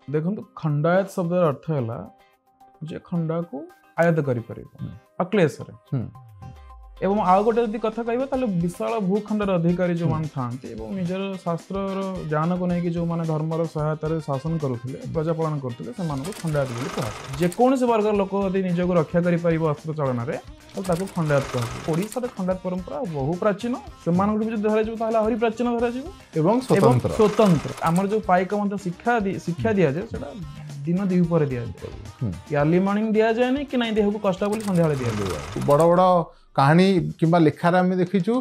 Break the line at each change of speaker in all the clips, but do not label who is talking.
देखो खंडायत शब्द अर्थ है जे खंडा को आयत कर अक्लेशरे एवं आउ गोटे यदि कथा कहबा विशाल भूखंडर अधिकारी जो मान था निजर शास्त्र ज्ञान को लेकिन जो मैंने धर्मर सहायतार शासन करुले प्रजा पालन करते खंडायत बोली कहुए जेकोसी वर्गर लोक यदि निजक रक्षा कर अस्त्र चलन में खंडायत कहुए ओडिशा खंडायत परंपरा बहु प्राचीन से धराजी प्राचीन धराजी स्वतंत्र आमर जो पाइक शिक्षा दि जाए दिन द्विपर दि जाए अर्ली मॉर्निंग दि जाए कि नहीं देह को कष्ट बोली संध्या दि जाए
बड़ बड़ कहानी किंबा लेखार आम देखीचु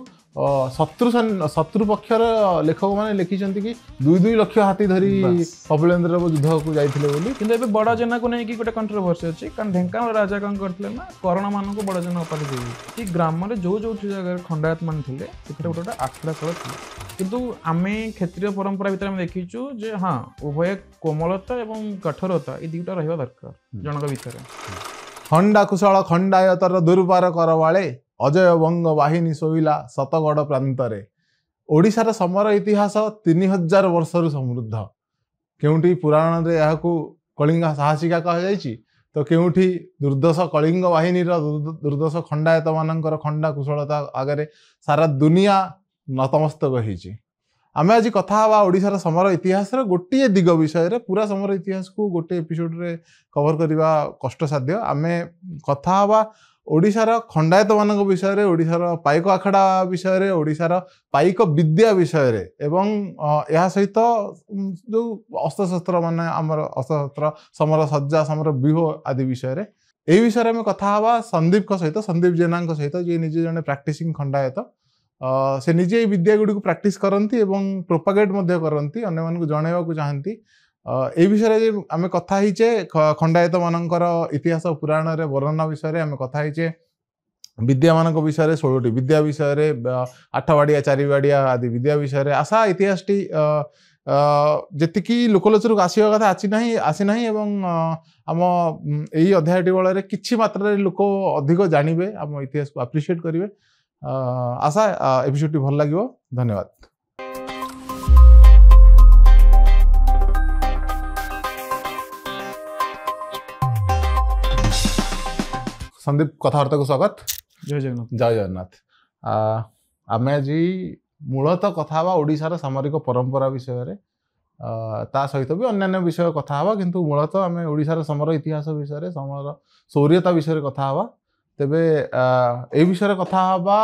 शत्रु पक्षर लेखक मैंने लिखिं कि 2-2 लाख हाथी धरी कपिलेन्द्र युद्ध को जाते
कि बड़ जेना को लेकिन गोटे कंट्रोवर्सी अच्छी कारण ढेंकानाल राजा कौन करते ना कर्ण मान को बड़ जेना उपाधि देवी ग्राम में जो जो जगह खंडायत मान थे गोटे आखड़ा खेल था किंतु आम क्षेत्रीय परंपरा भितर देखीचु जे हाँ उभय कोमलता एवं कठोरता ये दुटा रहा दरकार जनक भितर
खंडा कुशल खंडायतर दुर्बार करवाले अजय बंग बाहिनी शोला सतगढ़ प्रांतरे ओडिशार समर इतिहास 3000 वर्षर समृद्ध केउठी पुराण रे याकू कलिंग साहसिका कह तो केउठी दुर्दश कलिंग बाहिनी दुर्दश खंडायत मानकर खंडा कुशलता आगे सारा दुनिया नतमस्तक होइछि आमे आज कथा हवा ओडिशार समर इतिहास गोटे दिग विषय पूरा समर इतिहास को गोटे एपिसोड रे कवर करवा कष्टसाध्य आमे कथा हवा ओडिशार खंडायत मानक विषय ओडिशार पाइक आखड़ा विषय ओडिशार पाइक विद्या विषय एवं यह सहित जो अस्त्रशस्त्र माने आमर अस्त्रशस्त्र समर सज्जा समर व्यूह आदि विषय ए विषय में कथा हवा संदीप सहित संदीप जेना सहित जी निजे जने प्रैक्टिसिंग खंडायत से निजे विद्या गुड़ी को प्रैक्टिस करती एवं प्रोपागेट मध्य करती अन्य मानक जनइबा को चाहती ए विषय आम कथा होइचे खंडायत मानकर इतिहास पुराण रे वर्णना विषय आम कथा होइचे विद्या मानक विषय 16टी विद्या विषय 8 बाड़िया 4 बाड़िया आदि विद्या विषय आशा इतिहास टी जी लोकलोचन को आसवा कथा आसी ना एवं आम यही अध्यायटी बल किसी मात्रा लोक अधिक जानवे आम इतिहास को आप्रिशिएट करेंगे आशा एपिसोड भल लगे धन्यवाद। संदीप कथावार्ता को स्वागत।
जय जगन्नाथ।
जय जगन्नाथ। आम आज मूलतः कथा हवा ओडिशार सामरिक परंपरा विषय ता सहित भी अन्य विषय कथा हवा किंतु मूलतः आम ओडिशार समर इतिहास विषय समर शौर्यता विषय कथा हवा तेबे ए विषय कथा हवा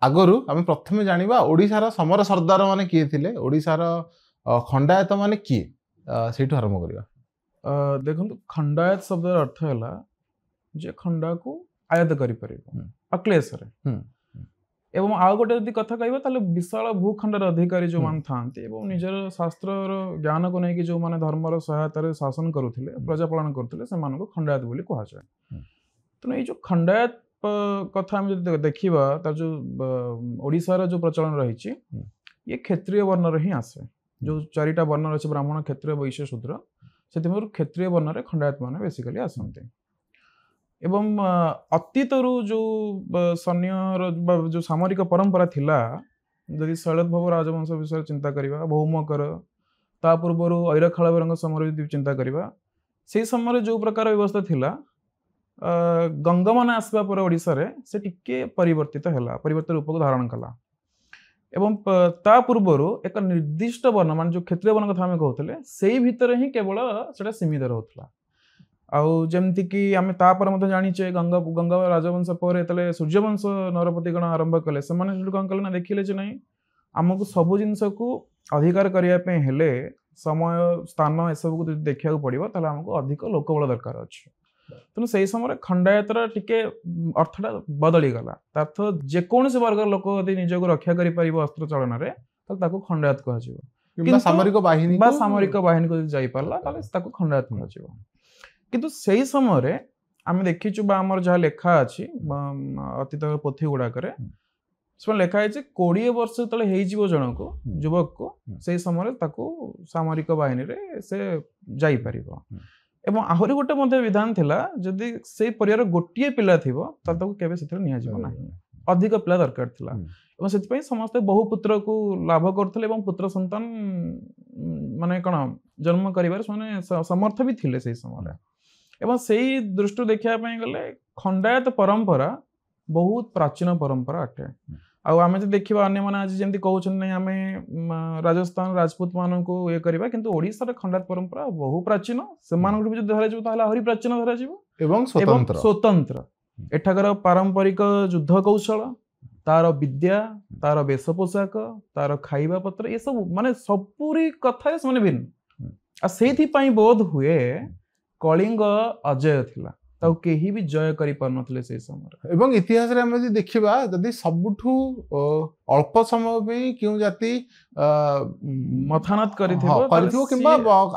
आगरु आम प्रथमे जानिबा ओडिशार समर सरदार माने किए थिले ओडिशार खंडायत माने किए सेठु आरंभ करिवा।
देखो खंडायत शब्द अर्थ है जे खंडा को आयत कर अक्लेशरे एवं आउ गोटे यदि कथा कहबा विशाल भूखंडर अधिकारी जो मान था निजर शास्त्र ज्ञान को लेकिन जो मैंने धर्मर सहायतार शासन करुले प्रजा पालन करते खंडायत बोली कहुए तेणु ये जो खंडायत कथा देखा तार जो ओडिशार जो प्रचलन रही ये क्षेत्रीय वर्ण ही आसे जो 4टा वर्ण रही ब्राह्मण क्षत्रिय वैश्य शूद्र से क्षेत्रीय वर्ण रे खंडायत मान बेसिकली आसते एवं अतीतरू जो सैन्य जो सामरिक परंपरा थिला जदि शैलद्भव राजवंश विषय चिंता करवा भौमकर ता पूर्वर ऐरखाल समय चिंता करवा से समय जो प्रकार व्यवस्था थिला गंगमान आसवा पर ओडिशा रे से टिके परिवर्तित हैला परिवर्तित रूप को धारण कला एवं ता पूर्वर एक निर्दिष्ट वर्ण मान जो क्षेत्रीय वर्ण कथा आम कहते से भितर ही केवल सेटा सीमित रहउथला आउ जमती कि आम तापर मत जानीचे गंगा गंगा राजवंश पर तले सूर्यवंश नरपतिगण आरंभ कले से कौन कले ना देखिले जे नहीं आमको सबु जिनस को अधिकार करने हेले समय स्थान एसबू को देखा पड़ो ताले आमको अधिक लोकबल दरकार अच्छे तेणु से समय खंडायतर टिके अर्थटा बदली गला अर्थ जेकोसी वर्ग लोक यदि निजक रक्षा कर अस्त्र चलन में खंडायत कह
सामरिक
बाहिनी को जापारा खंडायत कह किंतु से समय आम देखीचु आमर जहाँ लेखा अच्छी अतीत पोथी गुड़ाक लेखाई 20 वर्ष जो जन को युवक को से समय सामरिक बाहिनी रे से जापर एवं आहरी गोटे विधान थिला जदि से परिवार गोटे पिला थी केबे से निया ना ଅଧିକ ପିଲା ଦରକାର ଥିଲା ଏବଂ ସେଥିପାଇଁ ସମସ୍ତେ ବହୁ ପୁତ୍ରକୁ ଲାଭ କରୁଥିଲେ ଏବଂ ପୁତ୍ର ସନ୍ତାନ ମାନେ କଣ ଜନ୍ମ କରିବାରେ ସେମାନେ ସମର୍ଥ ବି ଥିଲେ ସେଇ ସମୟରେ। ଏବଂ ସେଇ ଦୃଷ୍ଟିରୁ ଦେଖିବା ପାଇଁ ଗଲେ ଖଣ୍ଡାୟତ ପରମ୍ପରା ବହୁତ ପ୍ରାଚୀନ ପରମ୍ପରା ଅଟେ। ଆଉ ଆମେ ଯଦି ଦେଖିବା ଅନ୍ୟମାନେ ଆଜି ଯେମିତି କହୁଛନ୍ତି ନାଇଁ ଆମେ ରାଜସ୍ଥାନ ରାଜପୁତ ମାନଙ୍କୁ ଇଏ କରିବା, କିନ୍ତୁ ଓଡ଼ିଶାର ଖଣ୍ଡାୟତ ପରମ୍ପରା ବହୁ ପ୍ରାଚୀନ, ସେମାନଙ୍କୁ ବି ଯଦି ଧରାଯିବ ତାହେଲେ ଆହୁରି ପ୍ରାଚୀନ ଧରାଯିବ
ଏବଂ
ସ୍ୱତନ୍ତ୍ର। ଏଠାକାର ପାରମ୍ପରିକ ଯୁଦ୍ଧ କୌଶଳ, ତାର ବିଦ୍ୟା, ତାର ବେଶ ପୋଷାକ, ତାର ଖାଇବା ପତ୍ର, ଏସବୁ ମାନେ ସବୁରି କଥାରେ ସେମାନେ ଭିନ୍ନ। ଆଉ ସେଇଥିପାଇଁ ବୋଧ ହୁଏ କଳିଙ୍ଗ ଅଜୟ ଥିଲା, ତାକୁ କେହି ବି ଜୟ କରିପାରୁନଥିଲେ ସେଇ ସମୟରେ।
ଏବଂ ଇତିହାସରେ ଆମେ ଯଦି ଦେଖିବା, ଯଦି ସବୁଠୁ ଅଳ୍ପ ସମୟ ପାଇଁ କେଉଁ ଜାତି
ମଥାନତ କରିଥିବ
କିମ୍ବା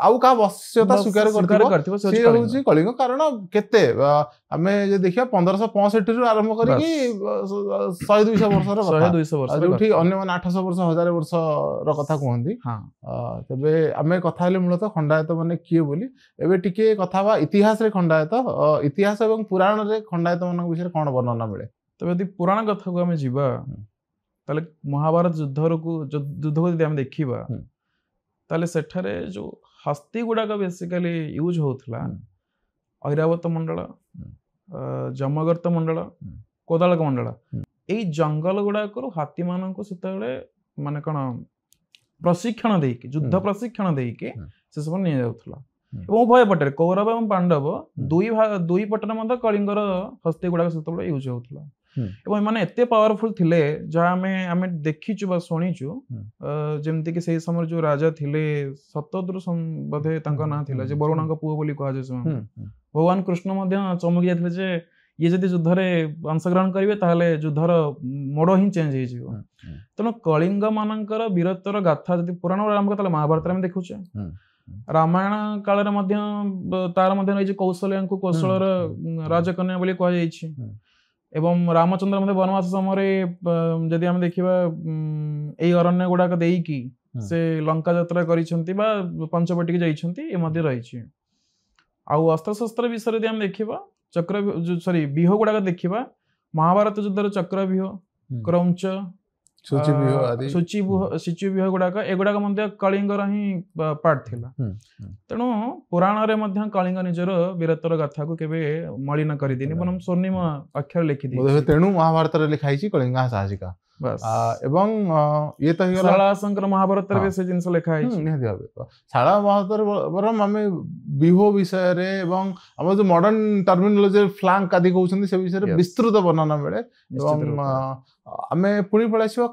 ଆଉ କାହା ବଶ୍ୟତା ସ୍ୱୀକାର କରିଥିବ ସେ ହେଉଛି କଳିଙ୍ଗ। କାରଣ କେତେ ଆମେ ଯଦି ଦେଖିବା 1565 ରୁ ଆରମ୍ଭ କରିକି 100-200 ବର୍ଷର କଥା, ଯୋଉଠି ଅନ୍ୟମାନେ 800 ବର୍ଷ 1000 ବର୍ଷର କଥା କୁହନ୍ତି। ତେବେ ଆମେ କଥା ହେଲେ ମୂଳତଃ ଖଣ୍ଡାୟତ ମାନେ କିଏ ବୋଲି। ଏବେ ଟିକେ କଥା ହେବା ଇତିହାସରେ ଖଣ୍ଡାୟତ, ଇତିହାସ ଏବଂ ପୁରାଣରେ ଖଣ୍ଡାୟତ ମାନଙ୍କ ବିଷୟରେ କଣ ବର୍ଣ୍ଣନା ମିଳେ?
ତେବେ ଯଦି ପୁରାଣ କଥାକୁ ଆମେ ଯିବା ତାହେଲେ ମହାଭାରତ ଯୁଦ୍ଧକୁ ଯଦି ଆମେ ଦେଖିବା ତାହେଲେ ସେଠାରେ ଯୋଉ ହସ୍ତି ଗୁଡାକ ବେସିକାଲି ୟୁଜ ହଉଥିଲା, ଐରାବତ ମଣ୍ଡଳ, ଜମଗର୍ତ୍ତ ମଣ୍ଡଳ, କୋଦାଳକ ମଣ୍ଡଳ, ଏଇ ଜଙ୍ଗଲ ଗୁଡାକରୁ ହାତୀ ମାନଙ୍କୁ ସେତେବେଳେ ମାନେ କଣ ପ୍ରଶିକ୍ଷଣ ଦେଇକି, ଯୁଦ୍ଧ ପ୍ରଶିକ୍ଷଣ ଦେଇକି ସେ ସବୁ ନିଆଯାଉଥିଲା। ଏବଂ ଉଭୟ ପଟରେ କୌରବ ଏବଂ ପାଣ୍ଡବ ଦୁଇ ପଟରେ ମଧ୍ୟ କଳିଙ୍ଗର ହସ୍ତି ଗୁଡାକ ସେତେବେଳେ ୟୁଜ ହଉଥିଲା। ଏବଂ ଏମାନେ ଏତେ ପାୱାରଫୁଲ ଥିଲେ ଯାହା ଆମେ ଦେଖିଛୁ ବା ଶୁଣିଛୁ, ଯେମିତିକି ସେଇ ସମୟରେ ଯୋଉ ରାଜା ଥିଲେ ଶତଦ୍ରୁ ବୋଧେ ତାଙ୍କ ନାଁ ଥିଲା, ଯେ ବରୁଣଙ୍କ ପୁଅ ବୋଲି କୁହାଯାଏ ସେମାନେ। ଭଗବାନ କୃଷ୍ଣ ମଧ୍ୟ ଚମକି ଯାଇଥିଲେ ଯେ ଇଏ ଯଦି ଯୁଦ୍ଧରେ ଅଂଶଗ୍ରହଣ କରିବେ ତାହେଲେ ଯୁଦ୍ଧର ମୋଡ ହିଁ ଚେଞ୍ଜ ହେଇଯିବ। ତେଣୁ କଳିଙ୍ଗ ମାନଙ୍କର ବୀରତ୍ୱର ଗାଥା ଯଦି ପୁରାଣରୁ ଆରମ୍ଭ କରିବା ତାହେଲେ ମହାଭାରତରେ ଆମେ ଦେଖୁଛେ। ରାମାୟଣ କାଳରେ ମଧ୍ୟ ତାର ମଧ୍ୟ ରହିଛି କୌଶଲ୍ୟାଙ୍କୁ କୌଶଳର ରାଜକନ୍ୟା ବୋଲି କୁହାଯାଇଛି। ଏବଂ ରାମଚନ୍ଦ୍ର ମଧ୍ୟ ବନବାସ ସମୟରେ ଯଦି ଆମେ ଦେଖିବା ଏଇ ଅରଣ୍ୟ ଗୁଡାକ ଦେଇକି ସେ ଲଙ୍କା ଯାତ୍ରା କରିଛନ୍ତି ବା ପଞ୍ଚବଟିକି ଯାଇଛନ୍ତି, ଏ ମଧ୍ୟ ରହିଛି। ଆଉ ଅସ୍ତ୍ରଶସ୍ତ୍ର ବିଷୟରେ ଯଦି ଆମେ ଦେଖିବା ବ୍ୟୁହ ଗୁଡାକ ଦେଖିବା, ମହାଭାରତ ଯୁଦ୍ଧର ଚକ୍ରବ୍ୟୁହ, କ୍ରୌଞ୍ଚ, ସୂଚୀବ୍ୟୁହ ଗୁଡାକ ଏଗୁଡାକ ମଧ୍ୟ କଳିଙ୍ଗର ହିଁ ପାର୍ଟ ଥିଲା। ତେଣୁ ପୁରାଣରେ ମଧ୍ୟ କଳିଙ୍ଗ ନିଜର ବୀରତ୍ୱର ଗାଥାକୁ କେବେ ମଳିନ କରିଦିନି, ବରଂ ସ୍ୱର୍ଣ୍ଣିମ ଅକ୍ଷର ଲେଖିଦେଇଛି।
ତେଣୁ ମହାଭାରତରେ ଲେଖା ହେଇଛି କଳିଙ୍ଗା ସାହସିକା। ଏବଂ ଇଏ ତ ହେଇଗଲା
ଶାଳାଶଙ୍କର ମହାଭାରତରେ ବି ସେ ଜିନିଷ ଲେଖା ହେଇଛି।
ନିହାତି ଭାବେ ଶାଳା ମହାଭାରତରେ ବରଂ ଆମେ ବ୍ୟୁହ ବିଷୟରେ ଏବଂ ଆମର ଯୋଉ ମଡର୍ନ ଟର୍ମିନୋଲୋଜି ଫ୍ଲାଙ୍କ ଆଦି କହୁଛନ୍ତି ସେ ବିଷୟରେ ବିସ୍ତୃତ ବର୍ଣ୍ଣନା ମିଳେ। ଏବଂ ଆମେ ପୁଣି ପଳେଇ ଆସିବା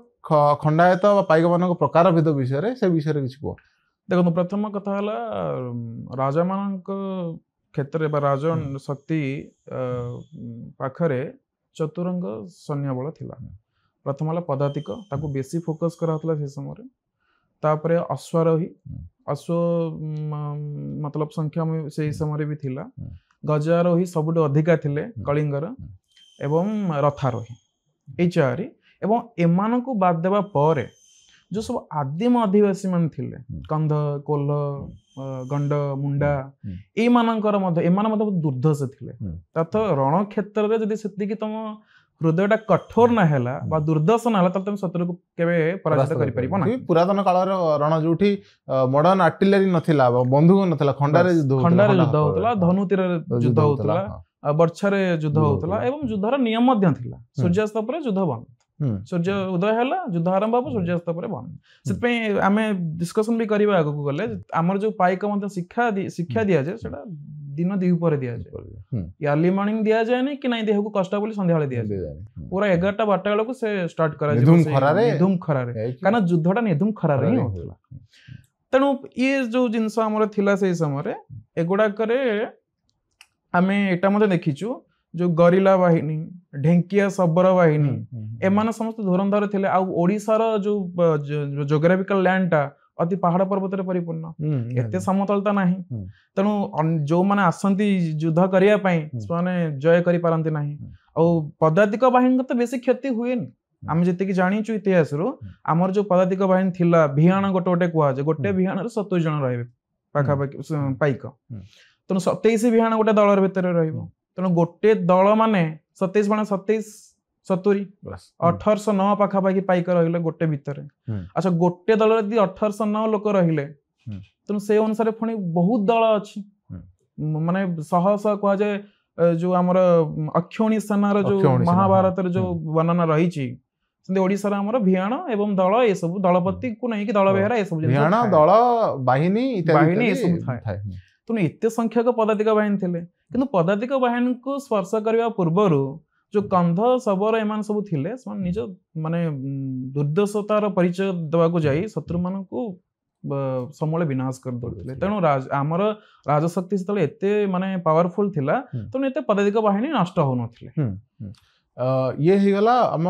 ଖଣ୍ଡାୟତ ବା ପାଇକ ମାନଙ୍କ ପ୍ରକାର ଭେଦ ବିଷୟରେ, ସେ ବିଷୟରେ କିଛି କୁହ।
ଦେଖନ୍ତୁ, ପ୍ରଥମ କଥା ହେଲା ରାଜା ମାନଙ୍କ କ୍ଷେତ୍ରରେ ବା ରାଜ ଶକ୍ତି ପାଖରେ ଚତୁରଙ୍ଗ ସୈନ୍ୟବଳ ଥିଲା। ପ୍ରଥମ ହେଲା ପଦାତିକ, ତାକୁ ବେଶୀ ଫୋକସ କରାହଉଥିଲା ସେ ସମୟରେ। ତାପରେ ଅଶ୍ୱାରୋହୀ, ଅଶ୍ଵ ମତଲବ ସଂଖ୍ୟା ସେଇ ସମୟରେ ବି ଥିଲା। ଗଜାରୋହୀ ସବୁଠୁ ଅଧିକା ଥିଲେ କଳିଙ୍ଗର, ଏବଂ ରଥାରୋହୀ, ଏଇ ଚାରି। ଏବଂ ଏମାନଙ୍କୁ ବାଦ ଦେବା ପରେ ଯୋଉ ସବୁ ଆଦିମ ଅଧିବାସୀ ମାନେ ଥିଲେ, କନ୍ଧ, କୋଲ୍ହ, ଗଣ୍ଡ, ମୁଣ୍ଡା, ଏମାନେ ମଧ୍ୟ ଦୁର୍ଦ୍ଧର୍ଷ ଥିଲେ। ତାତ ରଣକ୍ଷେତ୍ରରେ ଯଦି ସେତିକି ତମ ହୃଦୟଟା କଠୋର ନା ହେଲା ବା ଦୁର୍ଦ୍ଧର୍ଷ ନା ହେଲା, ତାହେଲେ ତମେ ଶତ୍ରୁକୁ କେବେ ପରାଜିତ କରିପାରିବ ନାହିଁ।
ପୁରାତନ କାଳର ରଣ ଯୋଉଠି ମଡର୍ନ ଆର୍ଟିଲାରୀ ନଥିଲା, ବନ୍ଧୁକ ନଥିଲା, ଖଣ୍ଡାରେ ଯୁଦ୍ଧ
ହଉଥିଲା, ଧନୁ ତୀରରେ ଯୁଦ୍ଧ ହଉଥିଲା, ବର୍ଚ୍ଛାରେ ଯୁଦ୍ଧ ହଉଥିଲା, ଏବଂ ଯୁଦ୍ଧର ନିୟମ ମଧ୍ୟ ଥିଲା। ସୂର୍ଯ୍ୟାସ୍ତ ପରେ ଯୁଦ୍ଧ ବନ୍ଦ, ସୂର୍ଯ୍ୟ ଉଦୟ ହେଲା ଯୁଦ୍ଧ ଆରମ୍ଭ ହବ, ସୂର୍ଯ୍ୟାସ୍ତ ପରେ ବନ୍ଦ। ସେଥିପାଇଁ ଆମେ ଡିସ୍କସନ ବି କରିବା ଆଗକୁ ଗଲେ, ଆମର ଯୋଉ ପାଇକ ମଧ୍ୟ ଶିକ୍ଷା ଦିଆଯାଏ ସେଟା ଦିନ ଦ୍ୱିପହରେ ଦିଆଯାଏ। ଆର୍ଲି ମର୍ଣ୍ଣିଂ ଦିଆଯାଏନି କି ନାଇଁ ଦେହକୁ କଷ୍ଟ ବୋଲି ସନ୍ଧ୍ୟାବେଳେ ଦିଆଯାଏ। ପୁରା 11ଟା-12ଟା ବେଳକୁ ସେ ଷ୍ଟାର୍ଟ କରାଯିବ ନିଧୁମ ଖରାରେ, କାରଣ ଯୁଦ୍ଧଟା ନିଧୁମ ଖରାରେ ହିଁ ହଉଥିଲା। ତେଣୁ ଇଏ ଯୋଉ ଜିନିଷ ଆମର ଥିଲା ସେଇ ସମୟରେ, ଏଗୁଡାକରେ ଆମେ ଏଟା ମଧ୍ୟ ଦେଖିଛୁ, ଯୋଉ ଗରିଲା ବାହିନୀ, ଢେଙ୍କିଆ ଶବର ବାହିନୀ, ଏମାନେ ସମସ୍ତେ ଧୁରନ୍ଧର ଥିଲେ। ଆଉ ଓଡିଶାର ଯୋଉ ଜୋଗ୍ରାଫିକାଲ ଲ୍ୟାଣ୍ଡଟା ଅତି ପାହାଡ ପର୍ବତରେ ପରିପୂର୍ଣ୍ଣ, ଏତେ ସମତଳତା ନାହିଁ। ତେଣୁ ଯୋଉମାନେ ଆସନ୍ତି ଯୁଦ୍ଧ କରିବା ପାଇଁ ସେମାନେ ଜୟ କରିପାରନ୍ତି ନାହିଁ। ଆଉ ପଦାତିକ ବାହିନୀଙ୍କ ତ ବେଶୀ କ୍ଷତି ହୁଏନି। ଆମେ ଯେତିକି ଜାଣିଛୁ ଇତିହାସରୁ, ଆମର ଯୋଉ ପଦାତିକ ବାହିନୀ ଥିଲା, ଭିହାଣ ଗୋଟେ କୁହାଯାଏ, ଗୋଟେ ଭିହାଣରେ 70 ଜଣ ରହିବେ ପାଖାପାଖି ପାଇକ। ତେଣୁ 27 ଭିହାଣ ଗୋଟେ ଦଳର ଭିତରେ ରହିବ। ତେଣୁ ଗୋଟେ ଦଳ ମାନେ 27 ବାଣ 27 70
ବାସ୍।
1809 ପାଖାପାଖି ପାଇକ ରହିଲେ ଗୋଟେ ଭିତରେ। ଆଚ୍ଛା ଗୋଟେ ଦଳରେ ଯଦି 1809 ଲୋକ ରହିଲେ ତେଣୁ ସେଇ ଅନୁସାରେ ପୁଣି ବହୁତ ଦଳ ଅଛି ମାନେ ଶହ ଶହ କୁହାଯାଏ ଯୋଉ ଆମର ଅକ୍ଷୌଣୀ ସେନାର ଯୋଉ ମହାଭାରତରେ ଯୋଉ ବର୍ଣ୍ଣନା ରହିଛି ସେମିତି ଓଡିଶାର ଆମର ଭିଆଣ ଏବଂ ଦଳ ଏସବୁ ଦଳପତିକୁ ନେଇକି ଦଳ ବେହେରା ଏସବୁ
ଭିଆଣ ଦଳ ବାହିନୀ
ବାହିନୀ ଏସବୁ ଥାଏ। ତେଣୁ ଏତେ ସଂଖ୍ୟକ ପଦାତିକ ବାହିନୀ ଥିଲେ କିନ୍ତୁ ପଦାତିକ ବାହିନୀକୁ ସ୍ପର୍ଶ କରିବା ପୂର୍ବରୁ ଯୋଉ କନ୍ଧ ଶବର ଏମାନେ ସବୁ ଥିଲେ ସେମାନେ ନିଜ ମାନେ ଦୁର୍ଦ୍ଦଶତାର ପରିଚୟ ଦେବାକୁ ଯାଇ ଶତ୍ରୁମାନଙ୍କୁ ସମୂଳେ ବିନାଶ କରିଦଉଥିଲେ। ତେଣୁ ଆମର ରାଜଶକ୍ତି ସେତେବେଳେ ଏତେ ମାନେ ପାୱାରଫୁଲ ଥିଲା ତେଣୁ ଏତେ ପଦାତିକ ବାହିନୀ ନଷ୍ଟ ହଉନଥିଲେ।
ଇଏ ହେଇଗଲା ଆମ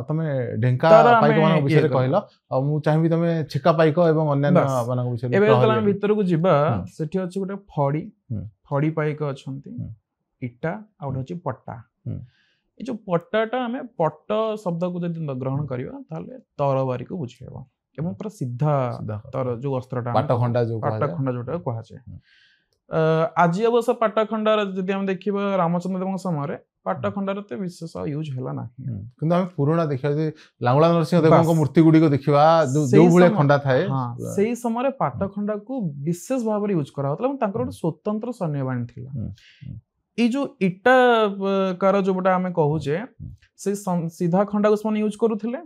ତମେ ଢେଙ୍କା ପାଇକ ମାନଙ୍କ ବିଷୟରେ କହିଲ ଆଉ ମୁଁ ଚାହିଁବି ତମେ ଛେକା ପାଇକ ଏବଂ ଅନ୍ୟାନ୍ୟ ମାନଙ୍କ ବିଷୟରେ
ଏବେ ଯେତେବେଳେ ଆମେ ଭିତରକୁ ଯିବା ସେଠି ଅଛି ଗୋଟେ ଫଡି ପାଇକ ଅଛନ୍ତି, ଇଟା ଆଉ ଗୋଟେ ଅଛି ପଟ୍ଟା। ଏ ଯୋଉ ପଟ୍ଟାଟା ଆମେ ପଟ୍ଟ ଶବ୍ଦକୁ ଯଦି ଗ୍ରହଣ କରିବା ତାହେଲେ ତରବାରୀକୁ ବୁଝେଇବ ଏବଂ ପୁରା ସିଧା ତର ଯୋଉ ଅସ୍ତ୍ରଟା ପାଟଖଣ୍ଡା ଯୋଉଟା କୁହାଯାଏ। ଆଜି ଅବଶ୍ୟ ପାଟଖଣ୍ଡାର ଯଦି ଆମେ ଦେଖିବା ରାମଚନ୍ଦ୍ର ଦେବଙ୍କ ସମୟରେ ପାଟଖଣ୍ଡାର ତ ବିଶେଷ ୟୁଜ୍ ହେଲା ନାହିଁ
କିନ୍ତୁ ଆମେ ପୁରୁଣା ଦେଖିବା ଯେ ଲାଙ୍ଗୁଳା ନରସିଂହ ଦେବଙ୍କ ମୂର୍ତ୍ତି ଗୁଡିକ ଦେଖିବା ଯୋଉ ଭଳିଆ ଖଣ୍ଡା ଥାଏ
ସେଇ ସମୟରେ ପାଟଖଣ୍ଡାକୁ ବିଶେଷ ଭାବରେ ୟୁଜ୍ କରାହଉଥିଲା ଏବଂ ତାଙ୍କର ଗୋଟେ ସ୍ୱତନ୍ତ୍ର ସୈନ୍ୟବାହିନୀ ଥିଲା। ଏଇ ଯୋଉ ଇଟା କାର ଯୋଉଟା ଆମେ କହୁଛେ ସେଇ ସିଧା ଖଣ୍ଡାକୁ ସେମାନେ ୟୁଜ୍ କରୁଥିଲେ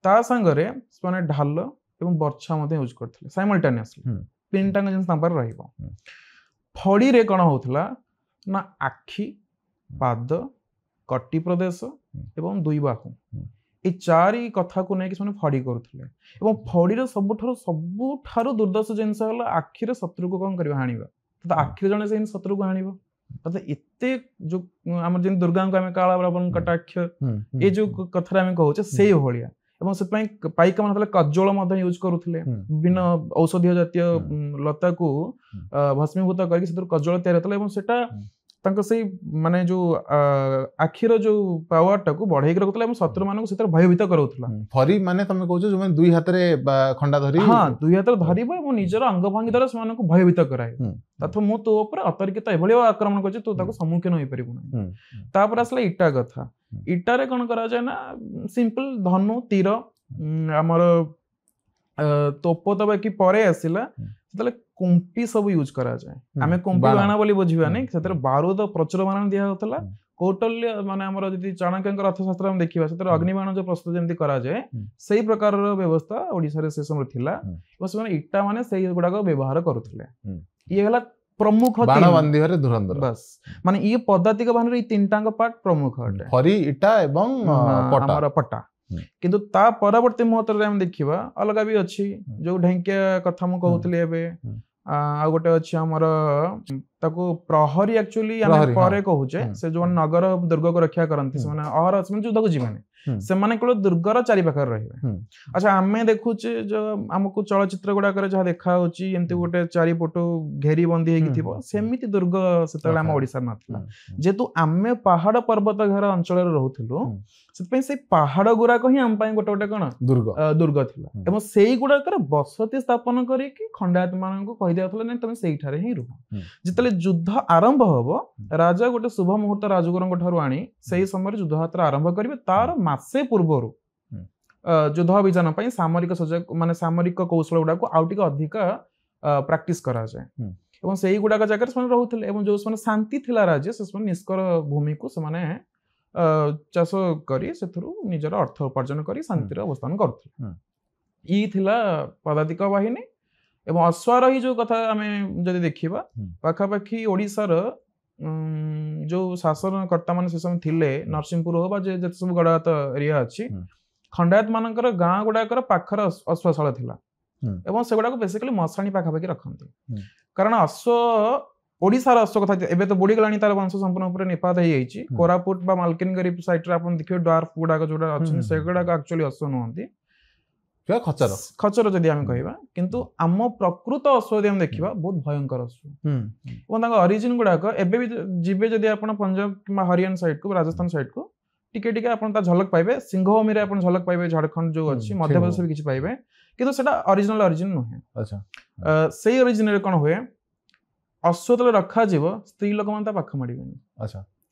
ତା ସାଙ୍ଗରେ ସେମାନେ ଢାଲ ଏବଂ ବର୍ଚ୍ଛା ମଧ୍ୟ ୟୁଜ୍ କରୁଥିଲେ ସାଇମଲ୍ଟାନିୟସଲି ତିନିଟାଙ୍କ ଜିନିଷ ତାଙ୍କର ରହିବ। ଫଡିରେ କଣ ହଉଥିଲା ନା ଆଖି, ପାଦ, କଟି ପ୍ରଦେଶ ଏବଂ ଦୁଇ ବାହୁ ଏଇ ଚାରି କଥାକୁ ନେଇକି ସେମାନେ ଫଡି କରୁଥିଲେ ଏବଂ ଫଡିର ସବୁଠାରୁ ଦୁର୍ଦ୍ଦଶ ଜିନିଷ ହେଲା ଆଖିରେ ଶତ୍ରୁକୁ କଣ କରିବା ହାଣିବା। ତ ଆଖିରେ ଜଣେ ସେ ଶତ୍ରୁକୁ ହାଣିବ ତ ଏତେ ଯୋଉ ଆମର ଯେମିତି ଦୁର୍ଗାଙ୍କୁ ଆମେ କାଳରାବଣ କଟାକ୍ଷ ଏଇ ଯୋଉ କଥାରେ ଆମେ କହୁଛେ ସେଇ ଭଳିଆ ଏବଂ ସେଥିପାଇଁ ପାଇକ ମାନେ କଜ୍ଜଳ ମଧ୍ୟ ୟୁଜ୍ କରୁଥିଲେ ବିଭିନ୍ନ ଔଷଧୀୟ ଜାତୀୟ ଲତାକୁ ଭସ୍ମୀଭୂତ କରିକି ସେଥିରୁ କଜ୍ଜଳ ତିଆରି ହେଉଥିଲା ଏବଂ ସେଟା ତାଙ୍କ ସେଇ ମାନେ ଯୋଉ ଆଖିର ଯୋଉ ପାୱାରଟାକୁ ବଢେଇକି ରଖୁଥିଲା ଏବଂ ଶତ୍ରୁ ମାନଙ୍କୁ ସେଥିରେ ଭୟଭୀତ କରାଉଥିଲା।
ଫରି ମାନେ ତମେ କହୁଛ ଯୋଉମାନେ ଦୁଇ ହାତରେ ଖଣ୍ଡା ଧରି
ଦୁଇ ହାତରେ ଧରିବ ଏବଂ ନିଜର ଅଙ୍ଗଭଙ୍ଗୀ ଦ୍ୱାରା ସେମାନଙ୍କୁ ଭୟଭୀତ କରାଇବ ତଥା ମୁଁ ତୋ ଉପରେ ଅତର୍କିତ ଏଭଳି ଆକ୍ରମଣ କରୁଛି ତୁ ତାକୁ ସମ୍ମୁଖୀନ ହୋଇପାରିବୁ ନାହିଁ। ତାପରେ ଆସିଲା ଇଟା କଥା। ଇଟାରେ କଣ କରାଯାଏ ନା ସିମ୍ପଲ ଧନୁ ତୀର ଆମର ତୋପ ତ ବାକି ପରେ ଆସିଲା ସେତେବେଳେ କୁମ୍ପି ସବୁ ୟୁଜ୍ କରାଯାଏ। ଆମେ କୁମ୍ପି ବାଣ ବୋଲି ବୁଝିବାନି ସେଥିରେ ବାରୁଦ ପ୍ରଚୁର ବାଣ ଦିଆ ହଉଥିଲା। କୌଟଲ୍ୟ ମାନେ ଆମର ଯଦି ଚାଣକ୍ୟଙ୍କର ଅର୍ଥଶାସ୍ତ୍ର ଆମେ ଦେଖିବା ସେଥିରେ ଅଗ୍ନିବାଣ ଯୋଉ ପ୍ରସ୍ତୁତ ଯେମିତି କରାଯାଏ ସେଇ ପ୍ରକାରର ବ୍ୟବସ୍ଥା ଓଡିଶାରେ ସେ ସମୟରେ ଥିଲା ଏବଂ ସେମାନେ ଇଟା ମାନେ ସେଇ ଗୁଡାକ ବ୍ୟବହାର କରୁଥିଲେ। ଇଏ ହେଲା ପ୍ରମୁଖ ବାସ୍ ମାନେ ଇଏ ପଦାତିକ ବାହିନୀର ଏଇ ତିନିଟାଙ୍କ ପାର୍ଟ ପ୍ରମୁଖ ଅଟେ
ଫରି, ଇଟା ଏବଂ
ଆମର ପଟ୍ଟା। କିନ୍ତୁ ତା ପରବର୍ତ୍ତୀ ମୁହୂର୍ତ୍ତରେ ଆମେ ଦେଖିବା ଅଲଗା ବି ଅଛି ଯୋଉ ଢେଙ୍କିଆ କଥା ମୁଁ କହୁଥିଲି ଏବେ ଆଉ ଗୋଟେ ଅଛି ଆମର ତାକୁ ପ୍ରହରୀ ଆକ୍ଚୁଆଲି ଆମେ ପରେ କହୁଛେ ସେ ଯୋଉମାନେ ନଗର ଦୁର୍ଗକୁ ରକ୍ଷା କରନ୍ତି ସେମାନେ ସେମାନେ ଯୁଦ୍ଧକୁ ଯିବେନି ସେମାନେ କେବଳ ଦୁର୍ଗର ଚାରି ପାଖରେ ରହିବେ। ଆଚ୍ଛା ଆମେ ଦେଖୁଛେ ଯୋଉ ଆମକୁ ଚଳଚିତ୍ର ଗୁଡାକରେ ଯାହା ଦେଖା ହଉଛି ଏମିତି ଗୋଟେ ଚାରିପଟୁ ଘେରି ବନ୍ଦୀ ହେଇକି ଥିବ ସେମିତି ଦୁର୍ଗ ସେତେବେଳେ ଆମ ଓଡିଶାରେ ନଥିଲା। ଯେହେତୁ ଆମେ ପାହାଡ ପର୍ବତ ଘେରା ଅଞ୍ଚଳରେ ରହୁଥିଲୁ ସେଥିପାଇଁ ସେଇ ପାହାଡ ଗୁଡାକ ହିଁ ଆମ ପାଇଁ ଗୋଟେ କଣ ଦୁର୍ଗ ଥିଲା ଏବଂ ସେଇଗୁଡାକରେ ବସତି ସ୍ଥାପନ କରିକି ଖଣ୍ଡାୟତ ମାନଙ୍କୁ କହିଦିଆଥିଲା ନାଇଁ ତମେ ସେଇଠାରେ ହିଁ ରୁହ। ଯେତେବେଳେ ଯୁଦ୍ଧ ଆରମ୍ଭ ହବ ରାଜା ଗୋଟେ ଶୁଭ ମୁହୂର୍ତ୍ତ ରାଜଗୁରୁଙ୍କ ଠାରୁ ଆଣି ସେଇ ସମୟରେ ଯୁଦ୍ଧ ଯାତ୍ରା ଆରମ୍ଭ କରିବେ ତାର ମାସେ ପୂର୍ବରୁ ଯୁଦ୍ଧ ଅଭିଯାନ ପାଇଁ ସାମରିକ କୌଶଳ ଗୁଡାକୁ ଆଉ ଟିକେ ଅଧିକା ପ୍ରାକ୍ଟିସ କରାଯାଏ ଏବଂ ସେଇଗୁଡାକ ଜାଗାରେ ସେମାନେ ରହୁଥିଲେ ଏବଂ ଯୋଉ ସେମାନେ ଶାନ୍ତି ଥିଲା ରାଜ୍ୟ ସେମାନେ ନିଷ୍କର ଭୂମିକୁ ସେମାନେ ଚାଷ କରି ସେଥିରୁ ନିଜର ଅର୍ଥ ଉପାର୍ଜନ କରି ଶାନ୍ତିରେ ଅବସ୍ଥାନ କରୁଥିଲେ। ଇଏ ଥିଲା ପଦାତିକ ବାହିନୀ ଏବଂ ଅଶ୍ୱାରୋହୀ ଯୋଉ କଥା ଆମେ ଯଦି ଦେଖିବା ପାଖାପାଖି ଓଡିଶାର ଯୋଉ ଶାସନକର୍ତ୍ତା ମାନେ ସେ ସମୟ ଥିଲେ ନରସିଂହପୁର ହଉ ବା ଯେତେ ସବୁ ଗଡାୟତ ଏରିଆ ଅଛି ଖଣ୍ଡାୟତ ମାନଙ୍କର ଗାଁ ଗୁଡାକର ପାଖରେ ଅଶ୍ୱାଶାଳ ଥିଲା ଏବଂ ସେଗୁଡାକୁ ବେସିକାଲି ମଶାଣି ପାଖାପାଖି ରଖନ୍ତି କାରଣ ଓଡିଶାର ଅଶ୍ଵ କଥା ଏବେ ତ ବୁଡିଗଲାଣି ତାର ବଂଶ ସମ୍ପୂର୍ଣ୍ଣ ଉପରେ ନିପାତ ହେଇଯାଇଛି। କୋରାପୁଟ ବା ମାଲକାନଗିରି ସାଇଡରେ ଆପଣ ଦେଖିବେ ଡ୍ୱାର୍ଫ ଗୁଡାକ ଯୋଉଟା ଅଛନ୍ତି ସେଗୁଡାକ ଆକ୍ଚୁଆଲି ଅଶ୍ଵ ନୁହନ୍ତି ଖଚର ଯଦି ଆମେ କହିବା କିନ୍ତୁ ଆମ ପ୍ରକୃତ ଅଶ୍ଵ ଯଦି ଆମେ ଦେଖିବା ବହୁତ ଭୟଙ୍କର ଅଶ୍ଵ ଏବଂ ତାଙ୍କ ଅରିଜିନ ଗୁଡାକ ଏବେ ବି ଯିବେ ଯଦି ଆପଣ ପଞ୍ଜାବ କିମ୍ବା ହରିୟାଣା ସାଇଡକୁ ରାଜସ୍ଥାନ ସାଇଡକୁ ଟିକେ ଟିକେ ଆପଣ ତା ଝଲକ ପାଇବେ। ସିଂହଭୂମିରେ ଆପଣ ଝଲକ ପାଇବେ ଝାଡଖଣ୍ଡ ଯୋଉ ଅଛି ମଧ୍ୟପ୍ରଦେଶରେ କିଛି ପାଇବେ କିନ୍ତୁ ସେଟା ଅରିଜିନ ନୁହେଁ। ସେଇ ଅରିଜିନରେ କଣ ହୁଏ ଅଶ୍ଵ ଯେତେବେଳେ ରଖାଯିବ ସ୍ତ୍ରୀ ଲୋକମାନେ ତା ପାଖ ମାଡିବେନି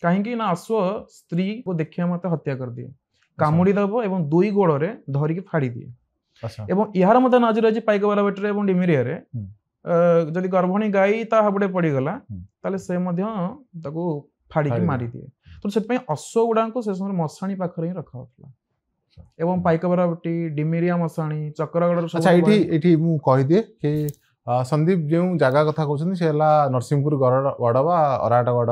କାହିଁକି ନା ଅଶ୍ୱ ସ୍ତ୍ରୀ କୁ ଦେଖିବା ମତେ ହତ୍ୟା କରିଦିଏ, କାମୁଡି ଦବ ଏବଂ 2 ଗୋଡରେ ଧରିକି ଫାଡି ଦିଏ।
ଆଚ୍ଛା
ଏବଂ ଏହାର ମଧ୍ୟ ନଜର ଅଛି ପାଇକବରା ବେଟରେ ଏବଂ ଡିମିରିଆରେ। ଯଦି ଗର୍ଭଣୀ ଗାଈ ତା ହାବୁଡେ ପଡିଗଲା ତାହେଲେ ସେ ମଧ୍ୟ ତାକୁ ଫାଡିକି ମାରିଦିଏ। ତ ସେଥିପାଇଁ ଅଶ୍ୱ ଗୁଡାଙ୍କୁ ସେ ସମୟରେ ମଶାଣି ପାଖରେ ହିଁ ରଖା ହଉଥିଲା। ଏବଂ ପାଇକବରାବଟି, ଡିମିରିଆ ମଶାଣି, ଚକ୍ରଗଡର
ଆଚ୍ଛା ଏଠି ମୁଁ କହିଦିଏ କି ସନ୍ଦୀପ ଯେଉଁ ଜାଗା କଥା କହୁଛନ୍ତି ସେ ହେଲା ନରସିଂହପୁର ଗଡ଼ ବା ଅରାଟଗଡ଼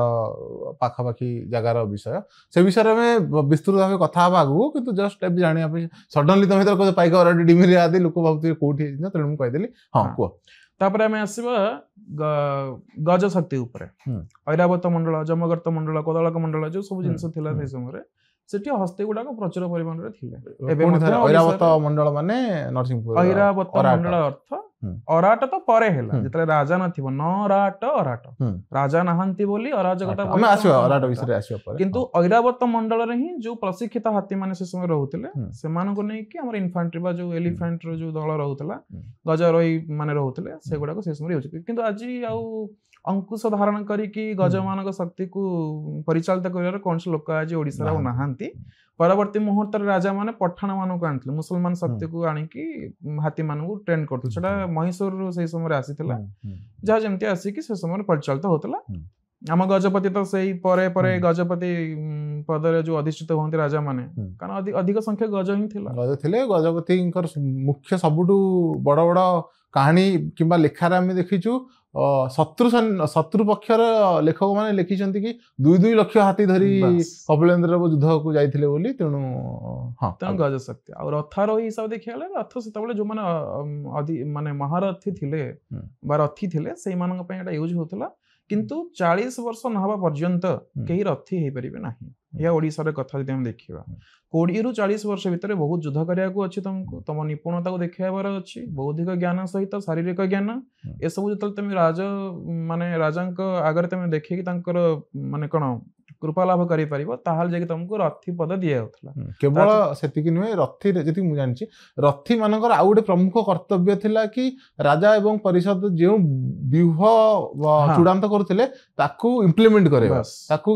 ପାଖାପାଖି ଜାଗାର ବିଷୟ। ସେ ବିଷୟରେ ଆମେ ବିସ୍ତୃତ ଭାବେ କଥା ହେବା ଆଗକୁ, କିନ୍ତୁ ଜଷ୍ଟ ଏବେ ଜାଣିବା ପାଇଁ ସଡନଲି ତମେ ଯେତେବେଳେ କହୁଛ ପାଇକବରାବଟି, ଡିମିରିଆ ଆଦି ଲୋକ ଭାବୁଥିବେ କୋଉଠି ହେଇଛି, ତେଣୁ ମୁଁ କହିଦେଲି। ହଁ କୁହ।
ତାପରେ ଆମେ ଆସିବା ଗଜଶକ୍ତି ଉପରେ। ଐରାବତ ମଣ୍ଡଳ, ଜମଗର୍ତ୍ତ ମଣ୍ଡଳ, କୋଦଳକ ମଣ୍ଡଳ ଯୋଉ ସବୁ ଜିନିଷ ଥିଲା ସେଇ ସମୟରେ, ସେଠି ହସ୍ତି ଗୁଡାକ ପ୍ରଚୁର ପରିମାଣରେ ଥିଲେ।
ଐରାବତ ମଣ୍ଡଳ ମାନେ ନରସିଂହପୁର।
ଐରାବତ ମଣ୍ଡଳ ଅର୍ଥ ଅରାଟ ତ ପରେ ହେଲା, ଯେତେବେଳେ ରାଜା ନଥିବ, ନରାଟ ଅରାଟ, ରାଜା ନାହାନ୍ତି ବୋଲି ଅରାଜକତା, କିନ୍ତୁ ଐରାବତ ମଣ୍ଡଳରେ ହିଁ ଯୋଉ ପ୍ରଶିକ୍ଷିତ ହାତୀ ମାନେ ସେ ସମୟ ରହୁଥିଲେ ସେମାନଙ୍କୁ ନେଇକି ଆମର ଇନଫାଣ୍ଟ୍ରି ବା ଯୋଉ ଏଲିଫାଣ୍ଟ ର ଯୋଉ ଦଳ ରହୁଥିଲା, ଗଜରୋହୀ ମାନେ ରହୁଥିଲେ, ସେଗୁଡାକ ସେ ସମୟରେ ୟୁଜ। କିନ୍ତୁ ଆଜି ଆଉ ଅଙ୍କୁଶ ଧାରଣ କରିକି ଗଜମାନଙ୍କ ଶକ୍ତିକୁ ପରିଚାଳିତ କରିବାର କୌଣସି ଲୋକ ଆଜି ଓଡିଶାରେ ଆଉ ନାହାନ୍ତି। ପରବର୍ତ୍ତୀ ମୁହୂର୍ତ୍ତରେ ରାଜା ମାନେ ପଠାଣ ମାନଙ୍କୁ ଆଣିଥିଲେ, ମୁସଲମାନ ଶକ୍ତିକୁ ଆଣିକି ହାତୀ ମାନଙ୍କୁ ଟ୍ରେନ କରୁଥିଲେ। ସେଟା ମହୀଶୂରରୁ ସେଇ ସମୟରେ ଆସିଥିଲା, ଯାହା ଯେମିତି ଆସିକି ସେ ସମୟରେ ପରିଚାଳିତ ହଉଥିଲା। ଆମ ଗଜପତି ତ ସେଇ ପରେ ପରେ ଗଜପତି ପଦରେ ଯୋଉ ଅଧିଷ୍ଠିତ ହୁଅନ୍ତି ରାଜା ମାନେ, କାରଣ ଅଧିକ ସଂଖ୍ୟକ ଗଜ ହିଁ ଥିଲା।
ଗଜ ଥିଲେ। ଗଜପତିଙ୍କର ମୁଖ୍ୟ ସବୁଠୁ ବଡ ବଡ କାହାଣୀ କିମ୍ବା ଲେଖାରେ ଆମେ ଦେଖିଛୁ ଶତ୍ରୁ ପକ୍ଷର ଲେଖକ ମାନେ ଲେଖିଛନ୍ତି କି 2 ଲକ୍ଷ ହାତୀ ଧରି କପିଳେନ୍ଦ୍ର ଯୁଦ୍ଧକୁ ଯାଇଥିଲେ ବୋଲି। ତେଣୁ
ଗଜଶକ୍ତି ଆଉ ରଥାରୋହୀ ହିସାବ ଦେଖିବା ଗଲେ ରଥ ସେତେବେଳେ ଯୋଉମାନେ ମାନେ ମହାରଥୀ ଥିଲେ ବା ରଥୀ ଥିଲେ ସେଇମାନଙ୍କ ପାଇଁ ଏଟା ୟୁଜ ହଉଥିଲା। କିନ୍ତୁ 40 ବର୍ଷ ନହେବା ପର୍ଯ୍ୟନ୍ତ କେହି ରଥୀ ହେଇପାରିବେ ନାହିଁ। ଏହା ଓଡିଶାର କଥା ଯଦି ଆମେ ଦେଖିବା, 20 ରୁ 40 ବର୍ଷ ଭିତରେ ବହୁତ ଯୁଦ୍ଧ କରିବାକୁ ଅଛି, ତମକୁ ତମ ନିପୁଣତାକୁ ଦେଖେଇବାର ଅଛି, ବୌଦ୍ଧିକ ଜ୍ଞାନ ସହିତ ଶାରୀରିକ ଜ୍ଞାନ ଏସବୁ ଯେତେବେଳେ ତମେ ରାଜାଙ୍କ ଆଗରେ ତମେ ଦେଖେଇକି ତାଙ୍କର ମାନେ କଣ କୃପା ଲାଭ କରିପାରିବ, ତାହେଲେ ଯାଇକି ତମକୁ ରଥୀ ପଦ ଦିଆଯାଉଥିଲା।
କେବଳ ସେତିକି ନୁହେଁ, ରଥୀରେ ଯେତିକି ମୁଁ ଜାଣିଛି ରଥୀ ମାନଙ୍କର ଆଉ ଗୋଟେ ପ୍ରମୁଖ କର୍ତ୍ତବ୍ୟ ଥିଲା କି ରାଜା ଏବଂ ପରିଷଦ ଯେଉଁ ବ୍ୟୁହ ଚୂଡାନ୍ତ କରୁଥିଲେ ତାକୁ ଇମ୍ପ୍ଲିମେଣ୍ଟ କରିବା, ତାକୁ